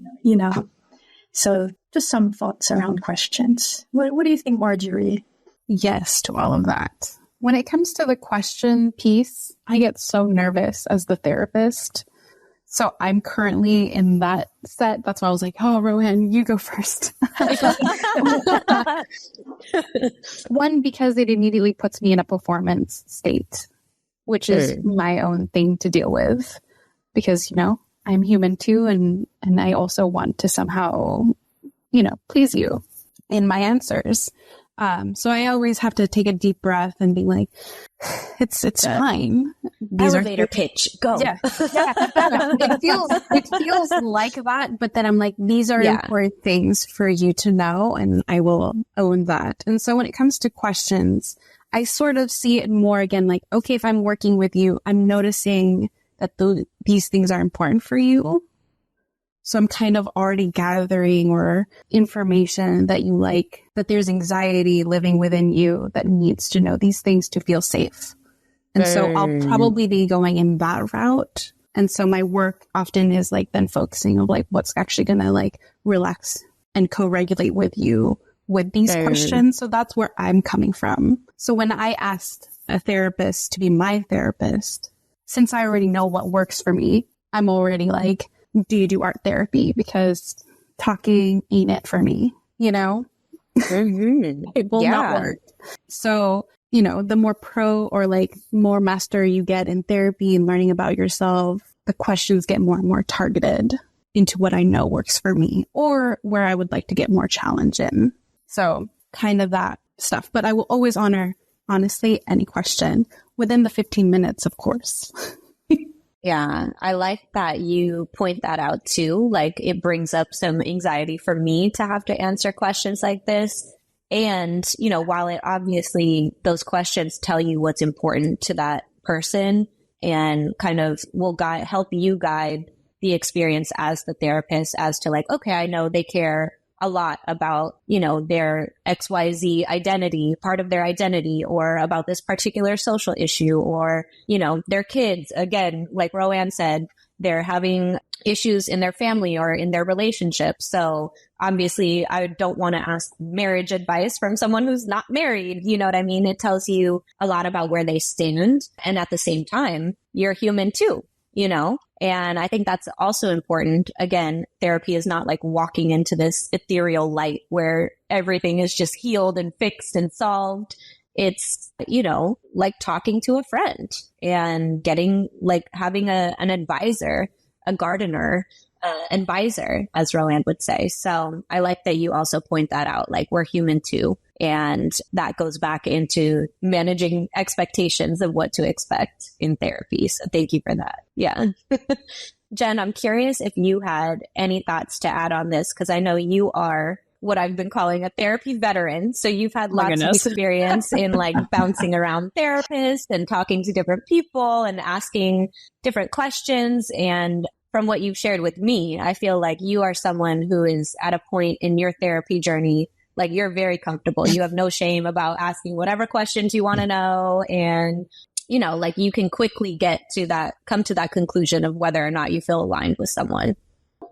So just some thoughts around questions. What do you think, Marjorie? Yes to all of that. When it comes to the question piece, I get so nervous as the therapist. So I'm currently in that set. That's why I was oh, Roanne, you go first. One, because it immediately puts me in a performance state, which is my own thing to deal with. Because, I'm human too, and I also want to somehow, please you in my answers. So I always have to take a deep breath and be like, it's fine. These elevator pitch, go. Yeah. It feels like that, but then I'm like, these are important things for you to know, and I will own that. And so when it comes to questions, I sort of see it more again, like, okay, if I'm working with you, I'm noticing that these things are important for you. So I'm kind of already gathering or information that you like, that there's anxiety living within you that needs to know these things to feel safe. And so I'll probably be going in that route. And so my work often is like then focusing on like what's actually going to like relax and co-regulate with you with these questions. So that's where I'm coming from. So when I asked a therapist to be my therapist, since I already know what works for me, I'm already like, do you do art therapy? Because talking ain't it for me, you know? It will not work. So, you know, the more pro or like more master you get in therapy and learning about yourself, the questions get more and more targeted into what I know works for me or where I would like to get more challenge in. So kind of that stuff. But I will always honor, honestly, any question within the 15 minutes, of course. Yeah, I like that you point that out too. Like it brings up some anxiety for me to have to answer questions like this. And, you know, while it obviously those questions tell you what's important to that person and kind of will help you guide the experience as the therapist as to like, okay, I know they care a lot about, you know, their XYZ identity, part of their identity, or about this particular social issue, or, you know, their kids. Again, like Roanne said, they're having issues in their family or in their relationship. So obviously I don't want to ask marriage advice from someone who's not married. You know what I mean? It tells you a lot about where they stand. And at the same time, you're human too, you know? And I think that's also important. Again, therapy is not like walking into this ethereal light where everything is just healed and fixed and solved. It's, you know, like talking to a friend and getting like having an advisor, a gardener, advisor, as Roanne would say. So I like that you also point that out. Like we're human too. And that goes back into managing expectations of what to expect in therapy. So thank you for that. Yeah. Jen, I'm curious if you had any thoughts to add on this, because I know you are what I've been calling a therapy veteran. So you've had lots of experience in like bouncing around therapists and talking to different people and asking different questions. And from what you've shared with me, I feel like you are someone who is at a point in your therapy journey, like you're very comfortable. You have no shame about asking whatever questions you want to know. And, you know, like you can quickly come to that conclusion of whether or not you feel aligned with someone.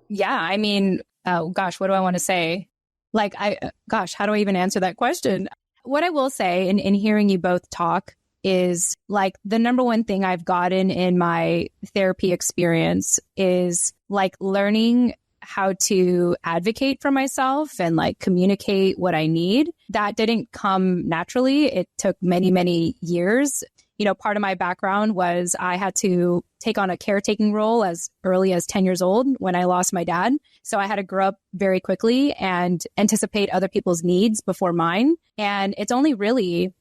Yeah. I mean, oh gosh, what do I want to say? Like, how do I even answer that question? What I will say in hearing you both talk is like the number one thing I've gotten in my therapy experience is like learning how to advocate for myself and like communicate what I need. That didn't come naturally. It took many, many years. You know, part of my background was I had to take on a caretaking role as early as 10 years old when I lost my dad. So I had to grow up very quickly and anticipate other people's needs before mine. And it's only really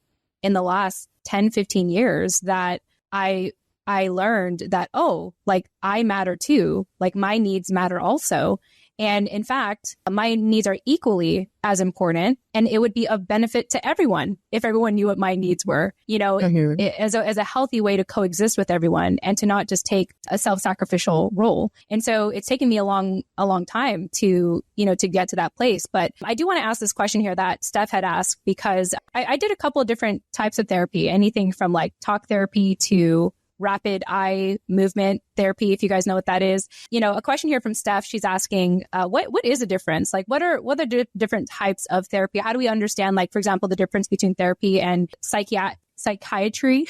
in the last 10, 15 years that I learned that, oh, like I matter too. Like my needs matter also. And in fact, my needs are equally as important, and it would be of benefit to everyone if everyone knew what my needs were, you know, as a healthy way to coexist with everyone and to not just take a self-sacrificial role. And so it's taken me a long time to, you know, to get to that place. But I do want to ask this question here that Steph had asked, because I did a couple of different types of therapy, anything from like talk therapy to rapid eye movement therapy, if you guys know what that is. You know, a question here from Steph, she's asking, what is the difference? Like, what are different types of therapy? How do we understand, like, for example, the difference between therapy and psychiatry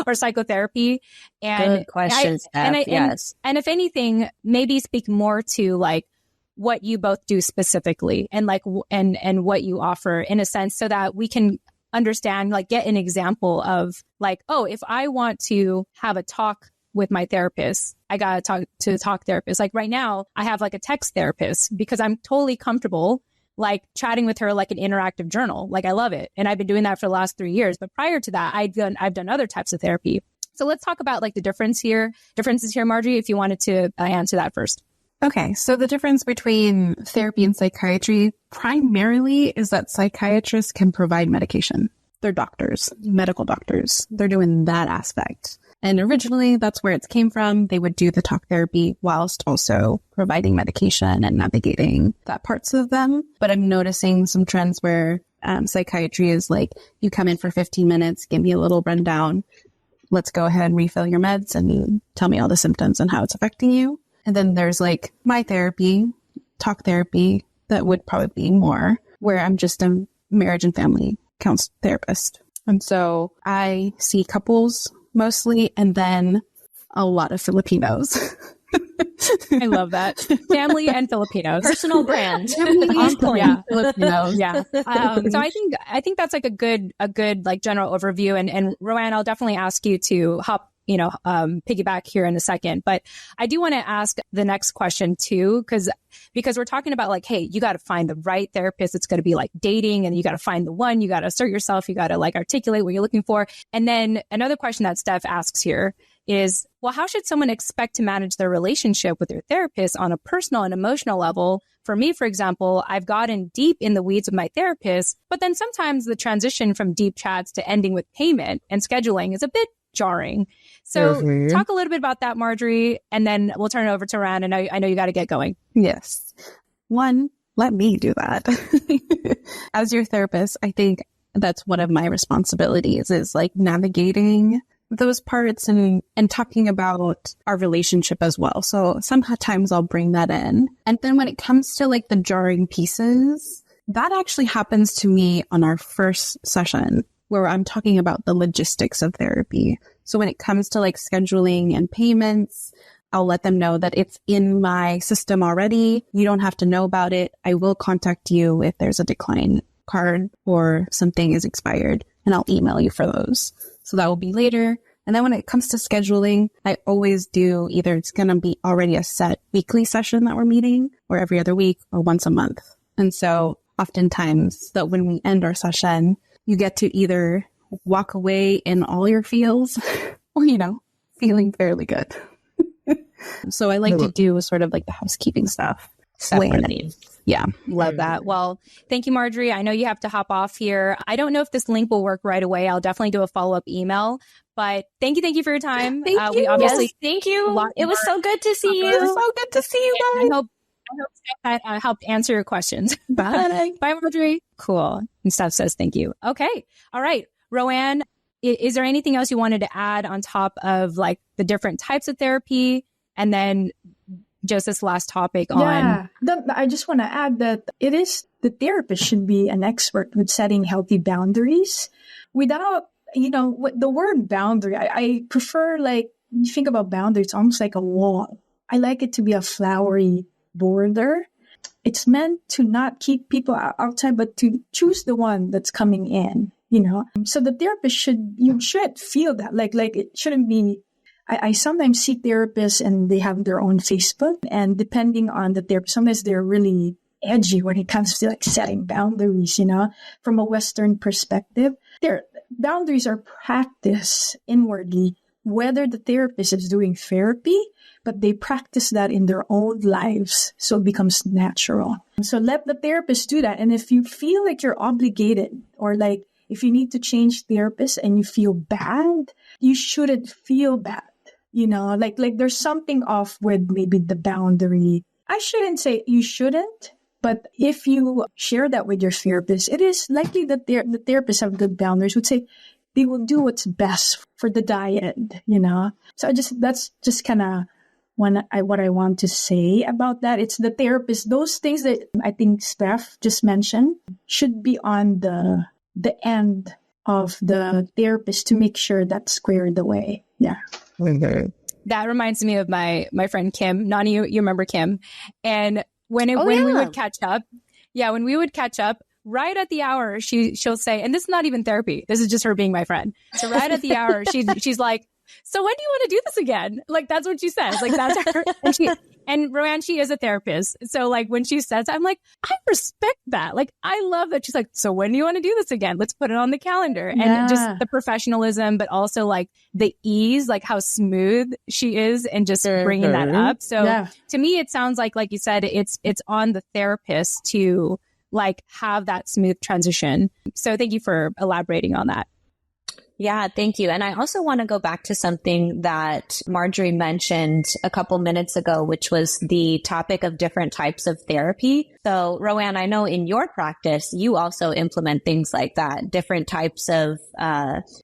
or psychotherapy? And good question, Steph. Yes. And if anything, maybe speak more to like what you both do specifically and like, and what you offer in a sense, so that we can understand, like get an example of like, oh, if I want to have a talk with my therapist, I got to talk to the talk therapist. Like right now I have like a text therapist because I'm totally comfortable like chatting with her like an interactive journal. Like I love it. And I've been doing that for the last 3 years. But prior to that, I've done other types of therapy. So let's talk about like the differences here, Marjorie, if you wanted to answer that first. Okay, so the difference between therapy and psychiatry primarily is that psychiatrists can provide medication. They're doctors, medical doctors. They're doing that aspect. And originally, that's where it came from. They would do the talk therapy whilst also providing medication and navigating that parts of them. But I'm noticing some trends where psychiatry is like, you come in for 15 minutes, give me a little rundown. Let's go ahead and refill your meds and tell me all the symptoms and how it's affecting you. And then there's like my therapy, talk therapy, that would probably be more where I'm just a marriage and family counselor therapist. And so I see couples mostly, and then a lot of Filipinos. I love that. Family and Filipinos. Personal brand. On point. Yeah. Filipinos. Yeah. So I think that's like a good like general overview. And Roanne, I'll definitely ask you to piggyback here in a second. But I do want to ask the next question too, because we're talking about like, hey, you got to find the right therapist. It's going to be like dating, and you got to find the one, you got to assert yourself, you got to like articulate what you're looking for. And then another question that Steph asks here is, well, how should someone expect to manage their relationship with their therapist on a personal and emotional level? For me, for example, I've gotten deep in the weeds with my therapist, but then sometimes the transition from deep chats to ending with payment and scheduling is a bit jarring. So talk a little bit about that, Marjorie, and then we'll turn it over to Roanne. And I know you got to get going. Yes. One, let me do that. As your therapist, I think that's one of my responsibilities is like navigating those parts and talking about our relationship as well. So sometimes I'll bring that in. And then when it comes to like the jarring pieces, that actually happens to me on our first session where I'm talking about the logistics of therapy. So when it comes to like scheduling and payments, I'll let them know that it's in my system already. You don't have to know about it. I will contact you if there's a decline card or something is expired, and I'll email you for those. So that will be later. And then when it comes to scheduling, I always do either it's going to be already a set weekly session that we're meeting, or every other week, or once a month. And so oftentimes that when we end our session, you get to either walk away in all your feels or, feeling fairly good. So I like to do sort of like the housekeeping stuff. Yeah. Love that. Well, thank you, Marjorie. I know you have to hop off here. I don't know if this link will work right away. I'll definitely do a follow-up email. But thank you for your time. Thank you. We obviously thank you. It was so good to see you. It was so good to see you guys. I hope that helped answer your questions. Bye. Bye, Marjorie. Cool. And Steph says thank you. Okay. All right. Roanne, is there anything else you wanted to add on top of like the different types of therapy? And then just this last topic on... I just want to add that the therapist should be an expert with setting healthy boundaries without, the word boundary. I prefer, like, you think about boundary, it's almost like a wall. I like it to be a flowery border. It's meant to not keep people outside, but to choose the one that's coming in, So the therapist you should feel that, like it shouldn't be... I sometimes see therapists and they have their own Facebook, and depending on the therapist, sometimes they're really edgy when it comes to like setting boundaries, from a Western perspective. Their boundaries are practiced inwardly, whether the therapist is doing therapy, but they practice that in their own lives. So it becomes natural. So let the therapist do that. And if you feel like you're obligated, or like if you need to change therapists and you feel bad, you shouldn't feel bad. Like there's something off with maybe the boundary. I shouldn't say you shouldn't, but if you share that with your therapist, it is likely that the therapists have good boundaries, would say they will do what's best for the dyad, So that's just kind of what I want to say about that. It's the therapist. Those things that I think Steph just mentioned should be on the end of the therapist to make sure that's squared away. Yeah. That reminds me of my friend Kim. Nani, you remember Kim? And when we would catch up, right at the hour, she'll say, and this is not even therapy. This is just her being my friend. So right at the hour, she's like, so when do you want to do this again? Like, that's what she says. Like, that's her. And Roanne, she is a therapist. So like when she says, I'm like, I respect that. Like, I love that. She's like, so when do you want to do this again? Let's put it on the calendar. And just the professionalism, but also like the ease, like how smooth she is and just bringing that up. So to me, it sounds like you said, it's on the therapist to like have that smooth transition. So thank you for elaborating on that. Yeah, thank you. And I also want to go back to something that Marjory mentioned a couple minutes ago, which was the topic of different types of therapy. So Roanne, I know in your practice, you also implement things like that, different types of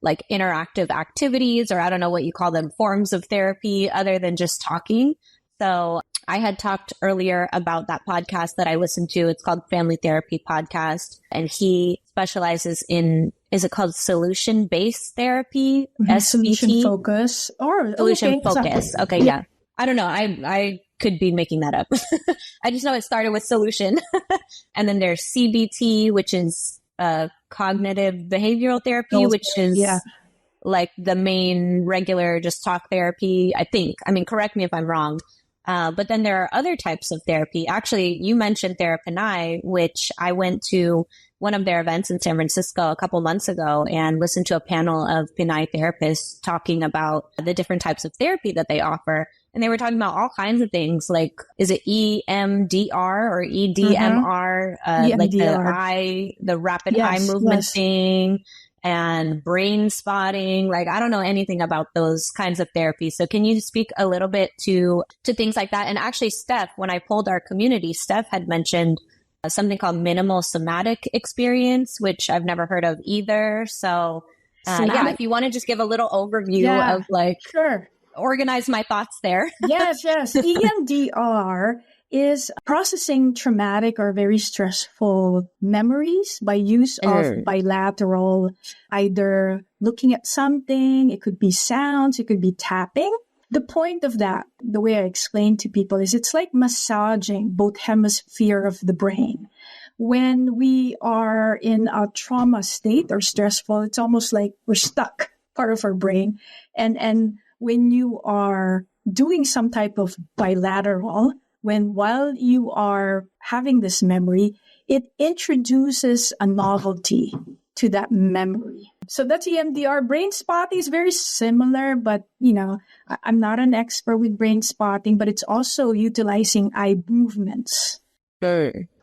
like interactive activities, or I don't know what you call them, forms of therapy other than just talking. So I had talked earlier about that podcast that I listened to. It's called Family Therapy Podcast. And he specializes in, is it called solution-based therapy? Solution focus or solution focus. Okay. Yeah. I don't know. I could be making that up. I just know it started with solution. And then there's CBT, which is cognitive behavioral therapy, which is like the main regular just talk therapy, I think. I mean, correct me if I'm wrong. But then there are other types of therapy. Actually, you mentioned Therapini, which I went to one of their events in San Francisco a couple months ago and listened to a panel of Pinay therapists talking about the different types of therapy that they offer. And they were talking about all kinds of things, like, is it EMDR or EDMR? Like the rapid eye movement thing, and brain spotting. Like, I don't know anything about those kinds of therapies. So can you speak a little bit to things like that? And actually, Steph, when I polled our community, Steph had mentioned something called minimal somatic experience, which I've never heard of either. So if you want to just give a little overview of like, organize my thoughts there. Yes. EMDR is processing traumatic or very stressful memories by use of bilateral, either looking at something, it could be sounds, it could be tapping. The point of that, the way I explain to people, is it's like massaging both hemisphere of the brain. When we are in a trauma state or stressful, it's almost like we're stuck, part of our brain. And when you are doing some type of bilateral, while you are having this memory, it introduces a novelty to that memory. So that's EMDR. Brain spotting is very similar, but, I'm not an expert with brain spotting, but it's also utilizing eye movements.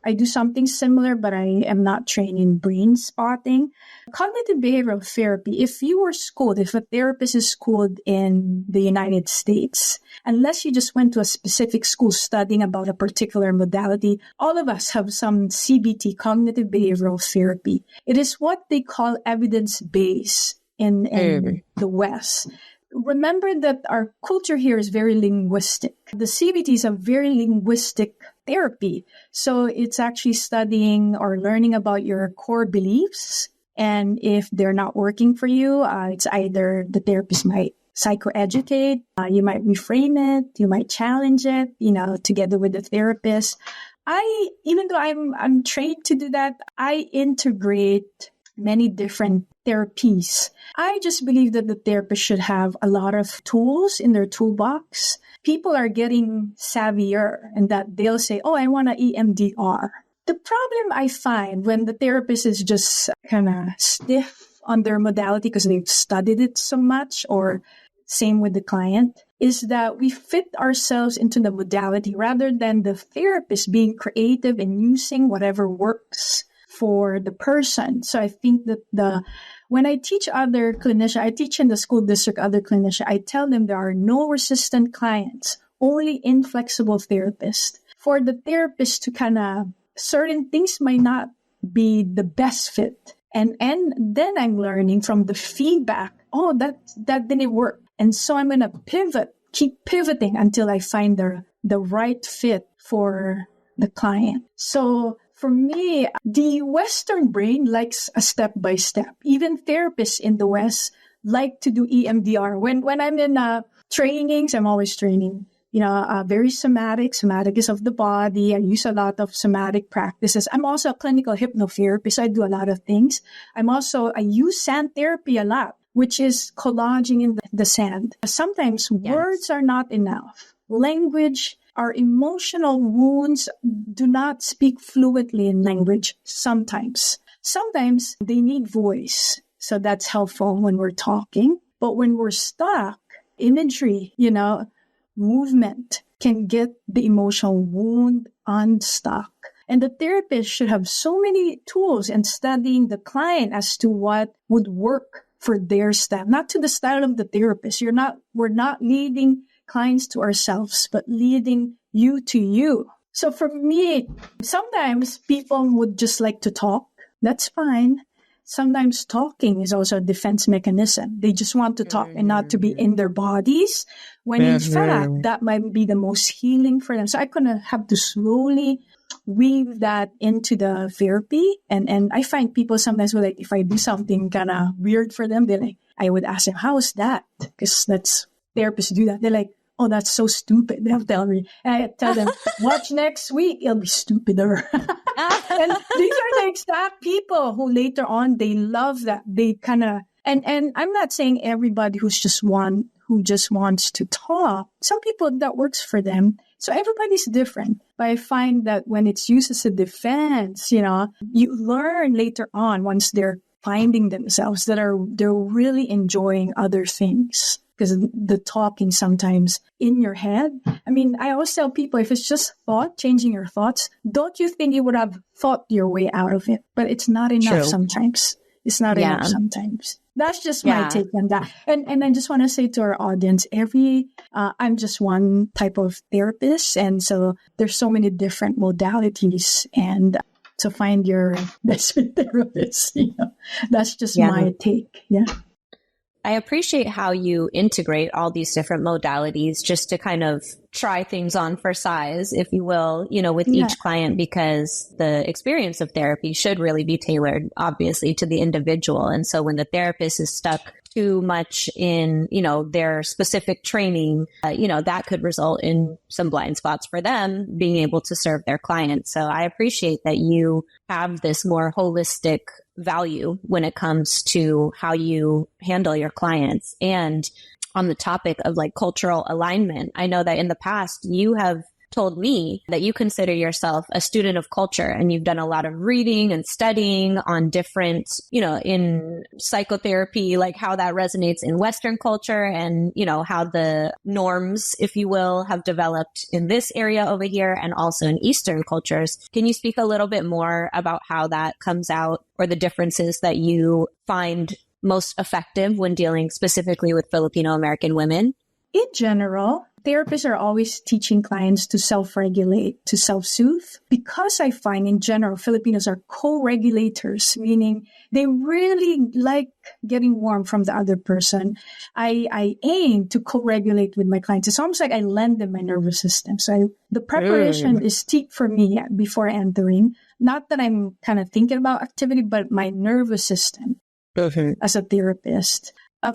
I do something similar, but I am not trained in brain spotting. Cognitive behavioral therapy, if a therapist is schooled in the United States, unless you just went to a specific school studying about a particular modality, all of us have some CBT, cognitive behavioral therapy. It is what they call evidence-based in the West. Remember that our culture here is very linguistic. The CBT is a very linguistic therapy. So it's actually studying or learning about your core beliefs. And if they're not working for you, it's either the therapist might psychoeducate, you might reframe it, you might challenge it, together with the therapist. Even though I'm trained to do that, I integrate many different therapies. I just believe that the therapist should have a lot of tools in their toolbox. People are getting savvier and that they'll say, I want an EMDR. The problem I find when the therapist is just kind of stiff on their modality because they've studied it so much, or same with the client, is that we fit ourselves into the modality rather than the therapist being creative and using whatever works for the person. So I think that when I teach other clinicians, I teach in the school district, other clinicians, I tell them there are no resistant clients, only inflexible therapists. For the therapist to certain things might not be the best fit. And then I'm learning from the feedback, that didn't work. And so I'm going to keep pivoting until I find the right fit for the client. So for me, the Western brain likes a step-by-step. Even therapists in the West like to do EMDR. When I'm in trainings, I'm always training, very somatic. Somatic is of the body. I use a lot of somatic practices. I'm also a clinical hypnotherapist. I do a lot of things. I use sand therapy a lot. which is collaging in the sand. Sometimes words are not enough. Language, our emotional wounds do not speak fluently in language sometimes. Sometimes they need voice. So that's helpful when we're talking. But when we're stuck, imagery, movement can get the emotional wound unstuck. And the therapist should have so many tools in studying the client as to what would work for their style, not to the style of the therapist. We're not leading clients to ourselves, but leading you to you. So for me, sometimes people would just like to talk. That's fine. Sometimes talking is also a defense mechanism. They just want to talk and not to be in their bodies, when in fact, that might be the most healing for them. So I kind of have to slowly weave that into the therapy. And I find people sometimes will, like, if I do something kind of weird for them, I would ask them, how is that? Because that's therapists do that. They're like, oh, that's so stupid. They'll tell me. And I tell them, watch next week. It'll be stupider. And these are the exact people who later on, they love that. They kind of, and I'm not saying everybody who just wants to talk. Some people that works for them. So everybody's different. But I find that when it's used as a defense, you learn later on, once they're finding themselves, that they're really enjoying other things. Because the talking sometimes in your head. I mean, I always tell people, if it's just thought, changing your thoughts, don't you think you would have thought your way out of it? But it's not enough sometimes. It's not enough sometimes. That's just my take on that. And I just want to say to our audience, I'm just one type of therapist. And so there's so many different modalities, and to find your best fit therapist, that's just my take. Yeah. I appreciate how you integrate all these different modalities just to kind of try things on for size, if you will, with each client, because the experience of therapy should really be tailored, obviously, to the individual. And so when the therapist is stuck too much in, their specific training, that could result in some blind spots for them being able to serve their clients. So I appreciate that you have this more holistic value when it comes to how you handle your clients. And on the topic of cultural alignment, I know that in the past you have told me that you consider yourself a student of culture, and you've done a lot of reading and studying on different, in psychotherapy, how that resonates in Western culture, and, how the norms, if you will, have developed in this area over here and also in Eastern cultures. Can you speak a little bit more about how that comes out, or the differences that you find most effective when dealing specifically with Filipino American women? In general, therapists are always teaching clients to self-regulate, to self-soothe, because I find in general, Filipinos are co-regulators, meaning they really like getting warm from the other person. I aim to co-regulate with my clients. It's almost like I lend them my nervous system. So the preparation is steep for me before entering. Not that I'm kind of thinking about activity, but my nervous system as a therapist.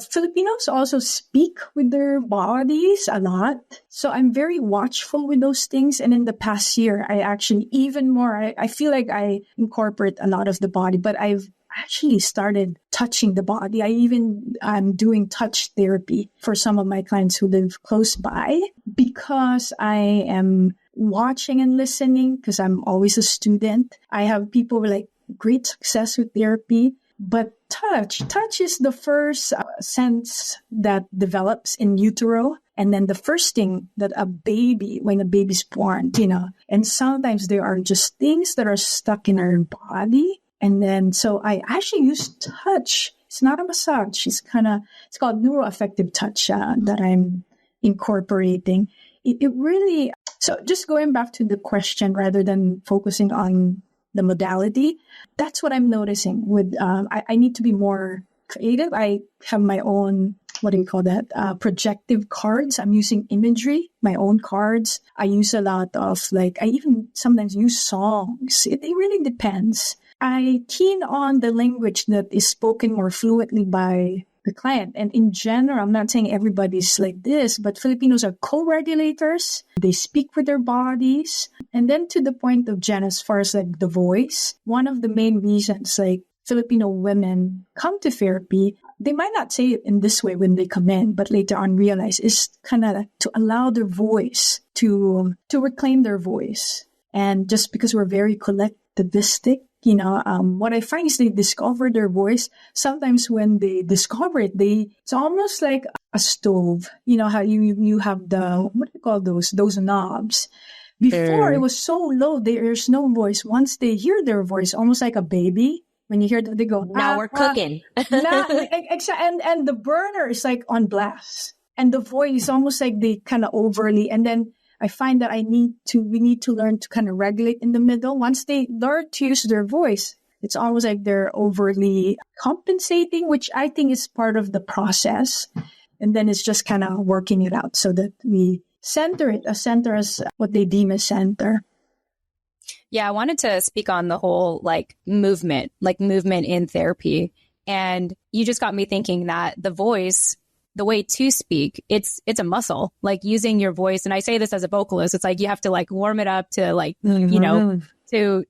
Filipinos also speak with their bodies a lot. So I'm very watchful with those things. And in the past year, I actually even more, I feel like I incorporate a lot of the body, but I've actually started touching the body. I'm doing touch therapy for some of my clients who live close by, because I am watching and listening, because I'm always a student. I have people with great success with therapy. But touch is the first sense that develops in utero. And then the first thing that when a baby's born, and sometimes there are just things that are stuck in our body. And then, so I actually use touch. It's not a massage. It's called neuroaffective touch that I'm incorporating. It really, so just going back to the question rather than focusing on the modality, that's what I'm noticing with, I need to be more creative. I have my own, projective cards. I'm using imagery, my own cards. I use a lot of I even sometimes use songs. It really depends. I keen on the language that is spoken more fluently by the client. And in general, I'm not saying everybody's like this, but Filipinos are co-regulators. They speak with their bodies. And then to the point of Jen, as far as the voice, one of the main reasons Filipino women come to therapy, they might not say it in this way when they come in, but later on realize is kind of to allow their voice to reclaim their voice. And just because we're very collectivistic, what I find is they discover their voice. Sometimes when they discover it, it's almost like a stove. You know how you have what do you call those knobs? Before it was so low, there's no voice. Once they hear their voice, almost like a baby, when you hear that, they go, now we're cooking. And the burner is like on blast. And the voice almost like they kind of overly, and then I find that we need to learn to kind of regulate in the middle. Once they learn to use their voice, it's almost like they're overly compensating, which I think is part of the process. And then it's just kind of working it out so that we center as what they deem as center. Yeah, I wanted to speak on the whole movement in therapy. And you just got me thinking that the voice, the way to speak, it's a muscle, like using your voice. And I say this as a vocalist, it's like you have to warm it up to to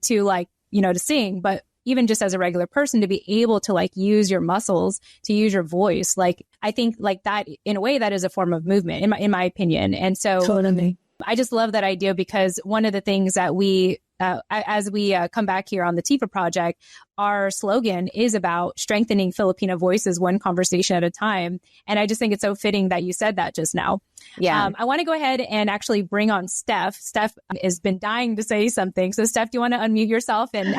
sing. But even just as a regular person, to be able to use your muscles, to use your voice, I think that in a way that is a form of movement in my opinion. And so totally. I just love that idea, because one of the things that we, as we come back here on the TFAW Project, our slogan is about strengthening Filipino voices one conversation at a time. And I just think it's so fitting that you said that just now. Yeah. I want to go ahead and actually bring on Steph. Steph has been dying to say something. So Steph, do you want to unmute yourself and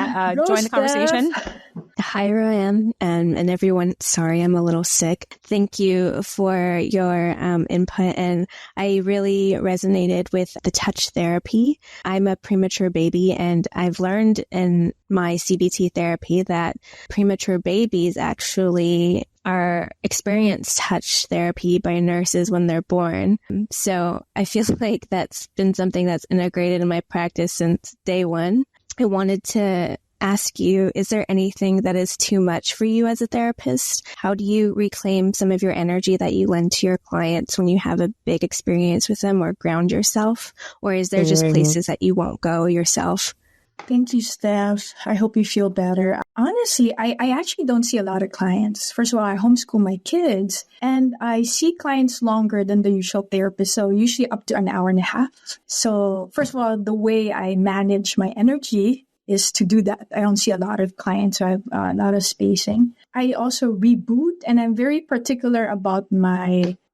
join the conversation? Hi, Roanne, and everyone. Sorry, I'm a little sick. Thank you for your input. And I really resonated with the touch therapy. I'm a premature baby, and I've learned in my CBT therapy that premature babies actually are experienced touch therapy by nurses when they're born. So I feel like that's been something that's integrated in my practice since day one. I wanted to ask you, is there anything that is too much for you as a therapist? How do you reclaim some of your energy that you lend to your clients when you have a big experience with them, or ground yourself? Or is there just places that you won't go yourself? Thank you, Steph. I hope you feel better. Honestly, I actually don't see a lot of clients. First of all, I homeschool my kids, and I see clients longer than the usual therapist, so usually up to an hour and a half. So first of all, the way I manage my energy is to do that. I don't see a lot of clients, so I have a lot of spacing. I also reboot, and I'm very particular about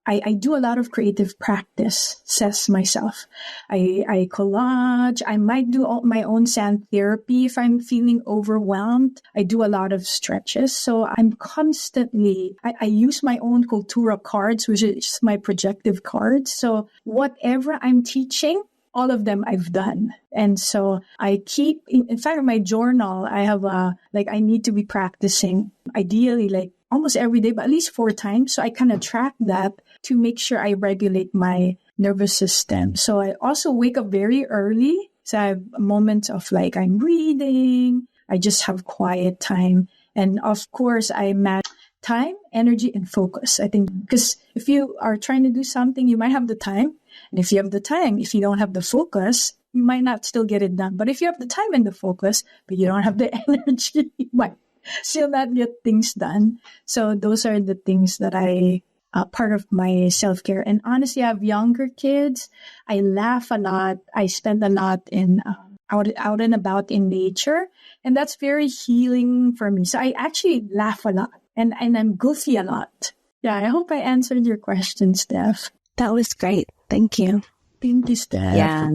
I do a lot of creative practice, says myself. I collage. I might do my own sand therapy if I'm feeling overwhelmed. I do a lot of stretches. So I'm constantly, I use my own Cultura cards, which is my projective cards. So whatever I'm teaching, all of them I've done. And so I keep, in fact, in my journal, I have I need to be practicing ideally almost every day, but at least 4 times. So I kind of track that to make sure I regulate my nervous system. So I also wake up very early. So I have moments of I'm reading. I just have quiet time. And of course, I manage time, energy, and focus. I think because if you are trying to do something, you might have the time. And if you have the time, if you don't have the focus, you might not still get it done. But if you have the time and the focus, but you don't have the energy, you might still not get things done. So those are the things that part of my self-care. And honestly, I have younger kids. I laugh a lot. I spend a lot in out and about in nature. And that's very healing for me. So I actually laugh a lot and I'm goofy a lot. Yeah, I hope I answered your question, Steph. That was great. Thank you. Thank you, Steph. Yeah.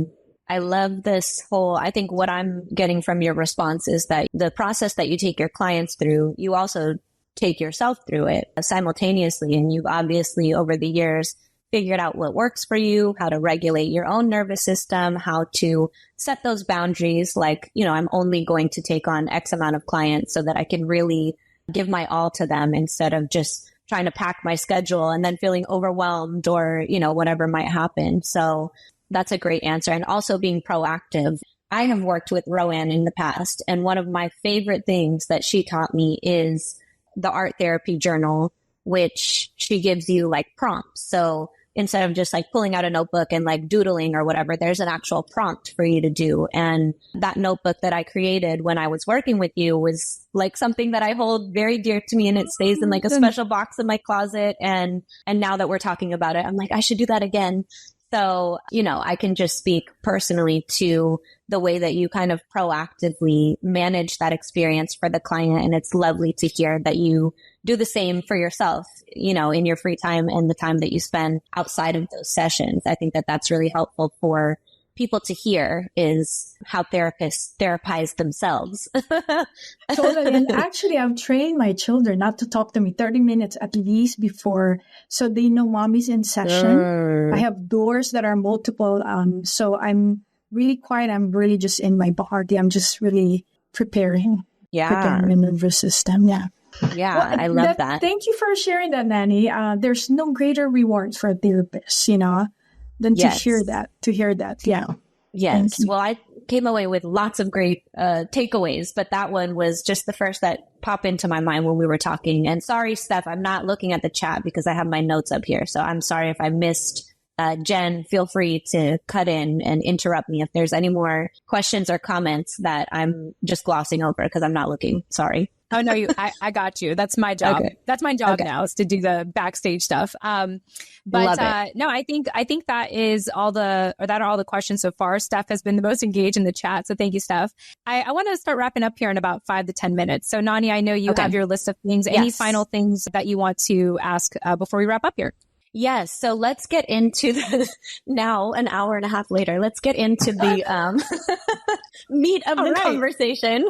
I love this I think what I'm getting from your response is that the process that you take your clients through, you also take yourself through it simultaneously. And you've obviously over the years figured out what works for you, how to regulate your own nervous system, how to set those boundaries. I'm only going to take on X amount of clients so that I can really give my all to them instead of just trying to pack my schedule and then feeling overwhelmed or, whatever might happen. So that's a great answer. And also being proactive. I have worked with Roanne in the past, and one of my favorite things that she taught me is the art therapy journal, which she gives you prompts. So instead of just like pulling out a notebook and like doodling or whatever, there's an actual prompt for you to do. And that notebook that I created when I was working with you was like something that I hold very dear to me, and it stays in like a special box in my closet. And now that we're talking about it, I'm like, I should do that again. So, you know, I can just speak personally to the way that you kind of proactively manage that experience for the client. And it's lovely to hear that you do the same for yourself, you know, in your free time and the time that you spend outside of those sessions. I think that that's really helpful for people to hear, is how therapists therapize themselves. Totally. And actually, I've trained my children not to talk to me 30 minutes at least before, so they know mommy's in session. I have doors that are multiple. So I'm really quiet. I'm really just in my body. I'm just really preparing my nervous system. Yeah. Yeah, well, I love that. Thank you for sharing that, Nani. There's no greater reward for a therapist, you know, than to hear that. Yeah. Yes. Well, I came away with lots of great takeaways, but that one was just the first that popped into my mind when we were talking. And sorry, Steph, I'm not looking at the chat because I have my notes up here. So I'm sorry if I missed. Jen, feel free to cut in and interrupt me if there's any more questions or comments that I'm just glossing over because I'm not looking. Sorry. Oh, no, I got you. That's my job. Okay. That's my job now, is to do the backstage stuff. No, I think that are all the questions so far. Steph has been the most engaged in the chat. So thank you, Steph. I want to start wrapping up here in about 5 to 10 minutes. So Nani, I know you have your list of things. Yes. Any final things that you want to ask before we wrap up here? Yes. So let's get into now an hour and a half later, let's get into the meat of the conversation.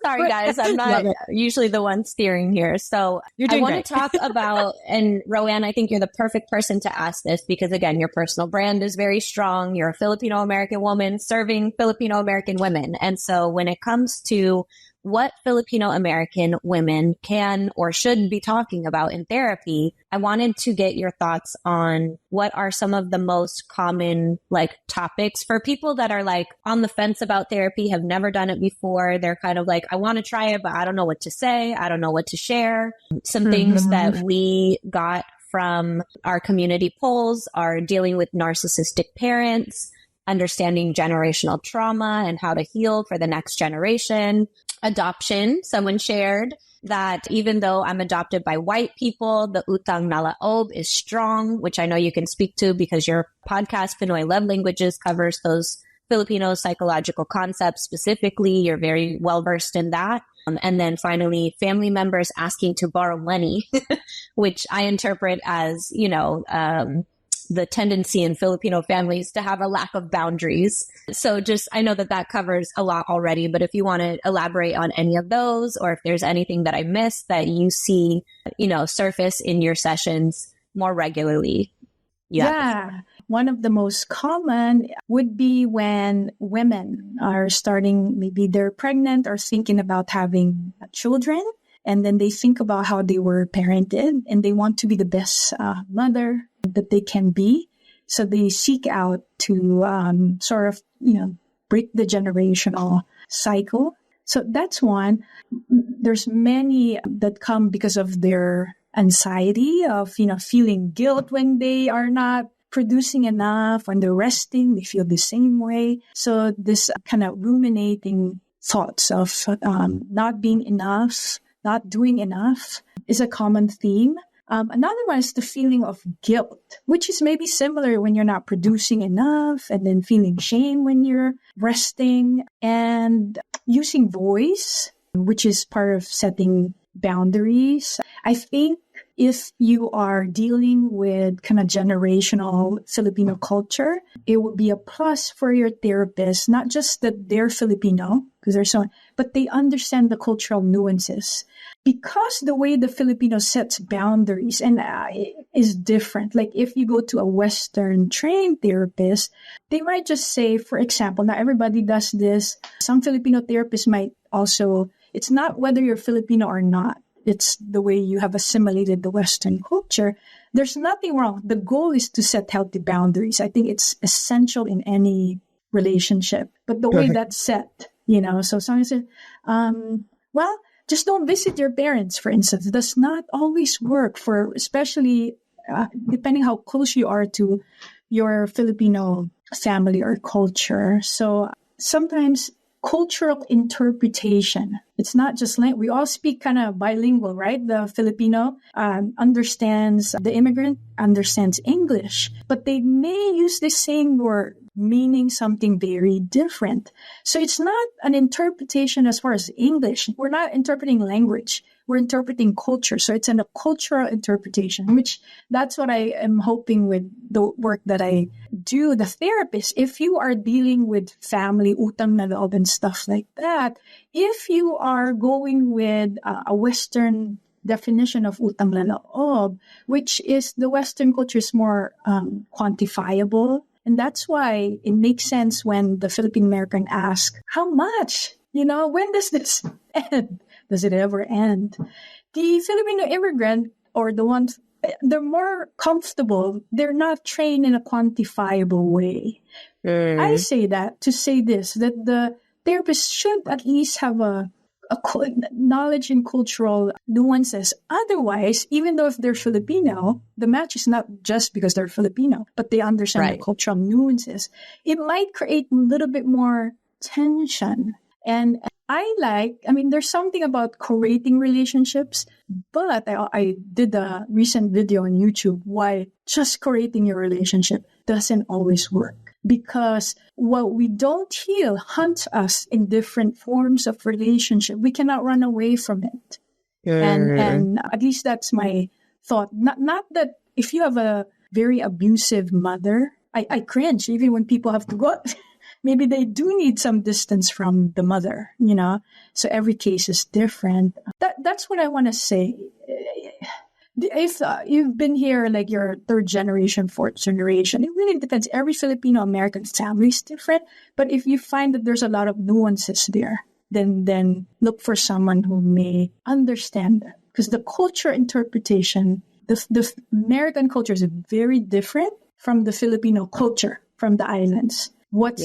Sorry, guys. I'm not usually the one steering here. So I want to talk about, and Roanne, I think you're the perfect person to ask this because, again, your personal brand is very strong. You're a Filipino American woman serving Filipino American women. And so when it comes to what Filipino American women can or should be talking about in therapy, I wanted to get your thoughts on what are some of the most common like topics for people that are like on the fence about therapy, have never done it before. They're kind of like, I want to try it, but I don't know what to say. I don't know what to share. Some things that we got from our community polls are dealing with narcissistic parents, understanding generational trauma and how to heal for the next generation. Adoption. Someone shared that even though I'm adopted by white people, the utang na laob is strong, which I know you can speak to because your podcast, Pinoy Love Languages, covers those Filipino psychological concepts specifically. You're very well versed in that. And then finally, family members asking to borrow money, which I interpret as, you know, the tendency in Filipino families to have a lack of boundaries. So just, I know that covers a lot already, but if you want to elaborate on any of those, or if there's anything that I missed that you see, you know, surface in your sessions more regularly. Yeah. One of the most common would be when women are starting, maybe they're pregnant or thinking about having children. And then they think about how they were parented and they want to be the best mother that they can be. So they seek out to sort of, you know, break the generational cycle. So that's one. There's many that come because of their anxiety of, you know, feeling guilt when they are not producing enough. When they're resting, they feel the same way. So this kind of ruminating thoughts of not being enough, not doing enough is a common theme. Another one is the feeling of guilt, which is maybe similar when you're not producing enough, and then feeling shame when you're resting, and using voice, which is part of setting boundaries. I think if you are dealing with kind of generational Filipino culture, it would be a plus for your therapist, not just that they're Filipino, because they're so, but they understand the cultural nuances. Because the way the Filipino sets boundaries and is different. Like if you go to a Western trained therapist, they might just say, for example, not everybody does this. Some Filipino therapists might also, it's not whether you're Filipino or not. It's the way you have assimilated the Western culture. There's nothing wrong. The goal is to set healthy boundaries. I think it's essential in any relationship. But the way that's set, you know, so someone said, well, just don't visit your parents, for instance. It does not always work for especially depending how close you are to your Filipino family or culture. So sometimes cultural interpretation, it's not just language. We all speak kind of bilingual, right? The Filipino understands, the immigrant understands English, but they may use the same word meaning something very different. So it's not an interpretation as far as English. We're not interpreting language. We're interpreting culture. So it's a cultural interpretation, which that's what I am hoping with the work that I do. The therapist, if you are dealing with family, utang na loob and stuff like that, if you are going with a Western definition of utang na loob, which is the Western culture is more quantifiable. And that's why it makes sense when the Filipino American asks, how much? When does this end? Does it ever end? The Filipino immigrant or the ones, they're more comfortable. They're not trained in a quantifiable way. I say that to say this, that the therapist should at least have a knowledge in cultural nuances. Otherwise, even though if they're Filipino, the match is not just because they're Filipino, but they understand the cultural nuances. It might create a little bit more tension. And there's something about creating relationships, but I did a recent video on YouTube why just creating your relationship doesn't always work. Because what we don't heal hunts us in different forms of relationship. We cannot run away from it. And at least that's my thought. Not that if you have a very abusive mother, I cringe even when people have to go. Maybe they do need some distance from the mother, So every case is different. That's what I want to say. If you've been here, like your third generation, fourth generation, it really depends. Every Filipino American family is different. But if you find that there's a lot of nuances there, then look for someone who may understand that. Because the culture interpretation, the American culture is very different from the Filipino culture from the islands. What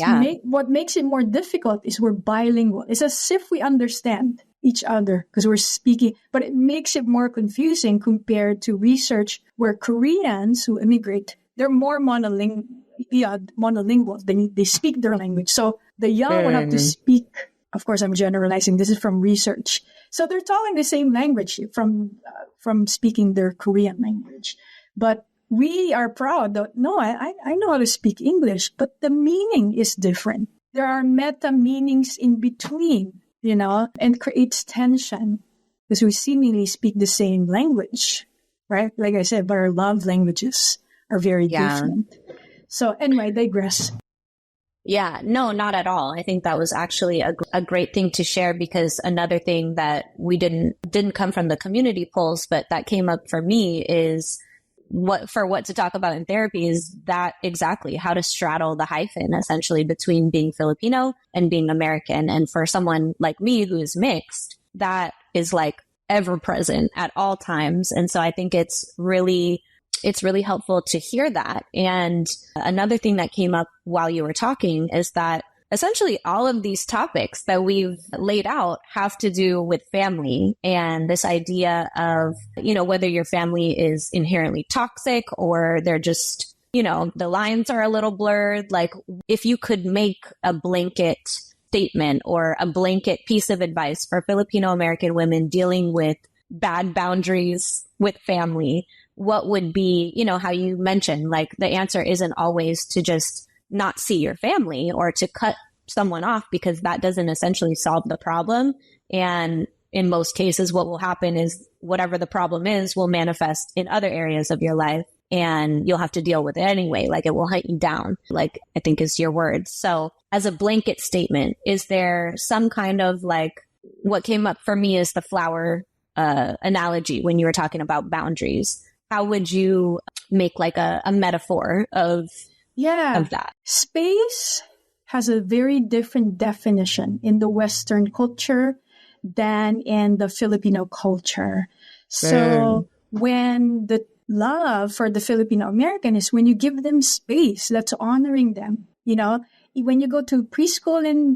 makes it more difficult is we're bilingual. It's as if we understand each other because we're speaking, but it makes it more confusing compared to research where Koreans who immigrate, they're more monolingual. They speak their language. So the young would have to speak. Of course, I'm generalizing. This is from research. So they're talking the same language from speaking their Korean language. But we are proud that, no, I know how to speak English, but the meaning is different. There are meta meanings in between, and creates tension because we seemingly speak the same language, right? Like I said, but our love languages are very different. So anyway, I digress. Yeah, no, not at all. I think that was actually a great thing to share because another thing that we didn't come from the community polls, but that came up for me is what to talk about in therapy is that exactly how to straddle the hyphen essentially between being Filipino and being American. And for someone like me who is mixed, that is like ever present at all times. And so I think it's really helpful to hear that. And another thing that came up while you were talking is that essentially all of these topics that we've laid out have to do with family and this idea of, whether your family is inherently toxic or they're just, the lines are a little blurred. Like if you could make a blanket statement or a blanket piece of advice for Filipino American women dealing with bad boundaries with family, what would be, how you mentioned, like the answer isn't always to just not see your family or to cut someone off because that doesn't essentially solve the problem. And in most cases, what will happen is whatever the problem is will manifest in other areas of your life and you'll have to deal with it anyway. Like it will hunt you down, like I think is your words. So as a blanket statement, is there some kind of like what came up for me is the flower analogy when you were talking about boundaries. How would you make like a metaphor of that? Space has a very different definition in the Western culture than in the Filipino culture. So when the love for the Filipino American is when you give them space, that's honoring them. When you go to preschool in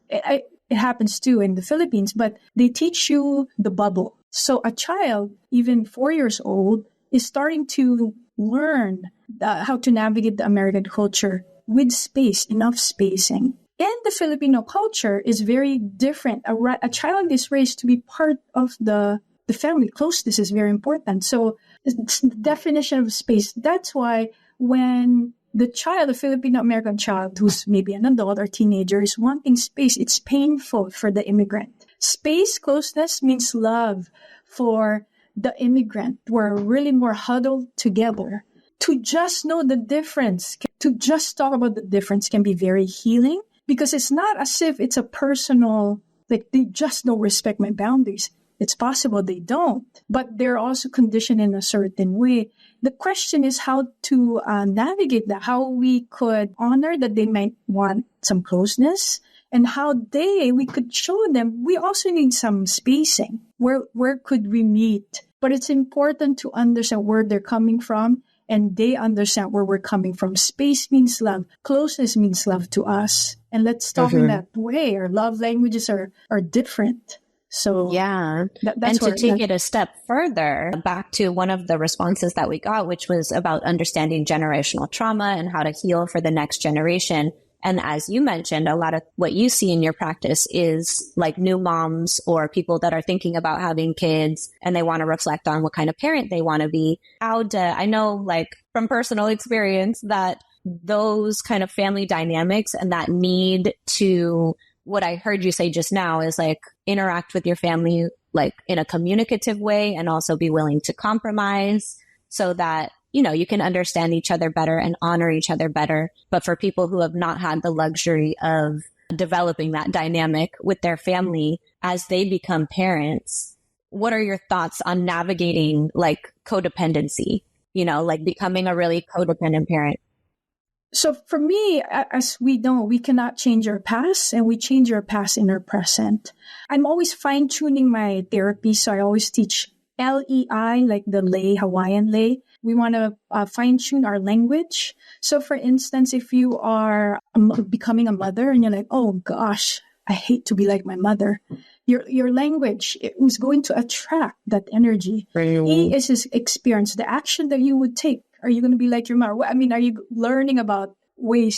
it happens too in the Philippines, but they teach you the bubble. So a child, even 4 years old, is starting to learn how to navigate the American culture with space, enough spacing. And the Filipino culture is very different. A child is raised to be part of the family. Closeness is very important. So it's the definition of space. That's why when the child, a Filipino American child who's maybe an adult or teenager is wanting space, it's painful for the immigrant. Space, closeness means love for the immigrant. We're really more huddled together. To just know the difference, to just talk about the difference can be very healing, because it's not as if it's a personal, like they just don't respect my boundaries. It's possible they don't, but they're also conditioned in a certain way. The question is how to navigate that, how we could honor that they might want some closeness, and how we could show them we also need some spacing. Where could we meet? But it's important to understand where they're coming from, and they understand where we're coming from. Space means love. Closeness means love to us. And let's talk in that way. Our love languages are different. So yeah, that's and to take it a step further, back to one of the responses that we got, which was about understanding generational trauma and how to heal for the next generation. And as you mentioned, a lot of what you see in your practice is like new moms or people that are thinking about having kids and they want to reflect on what kind of parent they want to be. I know like from personal experience that those kind of family dynamics and that need to, what I heard you say just now is like interact with your family like in a communicative way and also be willing to compromise so that, you know, you can understand each other better and honor each other better. But for people who have not had the luxury of developing that dynamic with their family as they become parents, what are your thoughts on navigating like codependency, you know, like becoming a really codependent parent? So for me, as we know, we cannot change our past, and we change our past in our present. I'm always fine-tuning my therapy, so I always teach LEI, like the lei, Hawaiian lei. We want to fine-tune our language. So for instance, if you are becoming a mother and you're like, oh gosh, I hate to be like my mother, your language is going to attract that energy. E is his experience, the action that you would take. Are you going to be like your mother? I mean, are you learning about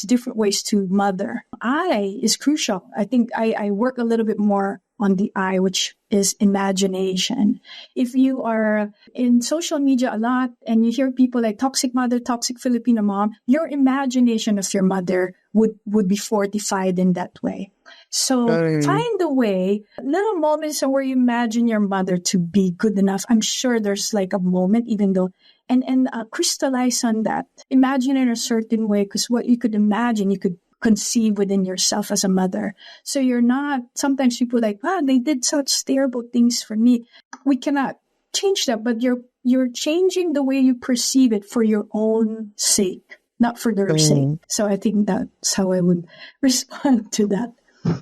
different ways to mother? I is crucial. I think I work a little bit more on the I, which is imagination. If you are in social media a lot and you hear people like toxic mother, toxic Filipino mom, your imagination of your mother would be fortified in that way. So find a way, little moments where you imagine your mother to be good enough. I'm sure there's like a moment, even though, and crystallize on that. Imagine in a certain way, because what you could imagine, you could conceive within yourself as a mother. So you're not, sometimes people like, they did such terrible things for me. We cannot change that, but you're changing the way you perceive it for your own sake, not for their sake. So I think that's how I would respond to that.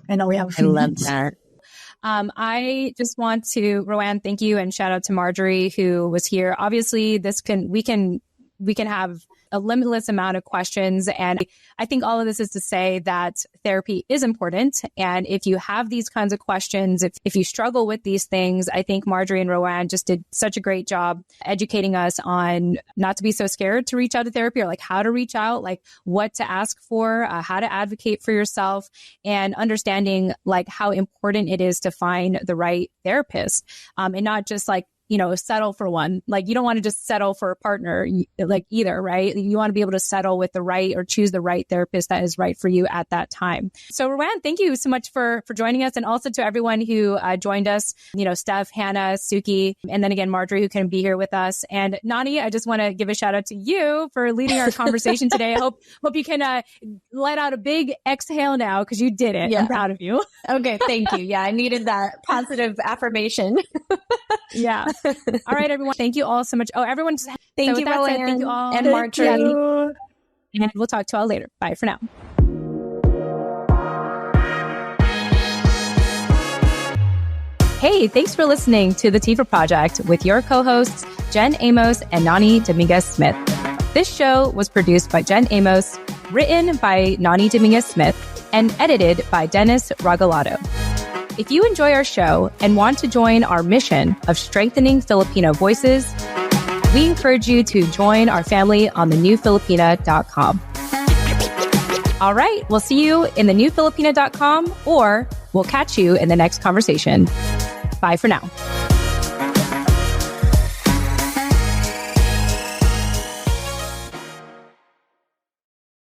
I know we have a few minutes. That. I just want to, Roanne, thank you, and shout out to Marjory who was here. Obviously, we can have a limitless amount of questions. And I think all of this is to say that therapy is important. And if you have these kinds of questions, if you struggle with these things, I think Marjory and Roanne just did such a great job educating us on not to be so scared to reach out to therapy, or like how to reach out, like what to ask for, how to advocate for yourself, and understanding like how important it is to find the right therapist, and not just like, you know, settle for one. Like you don't want to just settle for a partner like either, right? You want to be able to settle with the right or choose the right therapist that is right for you at that time. So Roanne, thank you so much for joining us. And also to everyone who joined us, you know, Steph, Hannah, Suki, and then again, Marjory, who can be here with us. And Nani, I just want to give a shout out to you for leading our conversation today. I hope you can let out a big exhale now, because you did it. Yeah. I'm proud of you. Okay. Thank you. Yeah. I needed that positive affirmation. Yeah. All right, everyone. Thank you all so much. Oh, everyone. Thank you, Roanne. Thank you all. And Marjory. And we'll talk to you all later. Bye for now. Hey, thanks for listening to the TFAW Project with your co-hosts, Jen Amos and Nani Dominguez-Smith. This show was produced by Jen Amos, written by Nani Dominguez-Smith, and edited by Dennis Ragalado. If you enjoy our show and want to join our mission of strengthening Filipino voices, we encourage you to join our family on thenewfilipina.com. All right, we'll see you in thenewfilipina.com, or we'll catch you in the next conversation. Bye for now.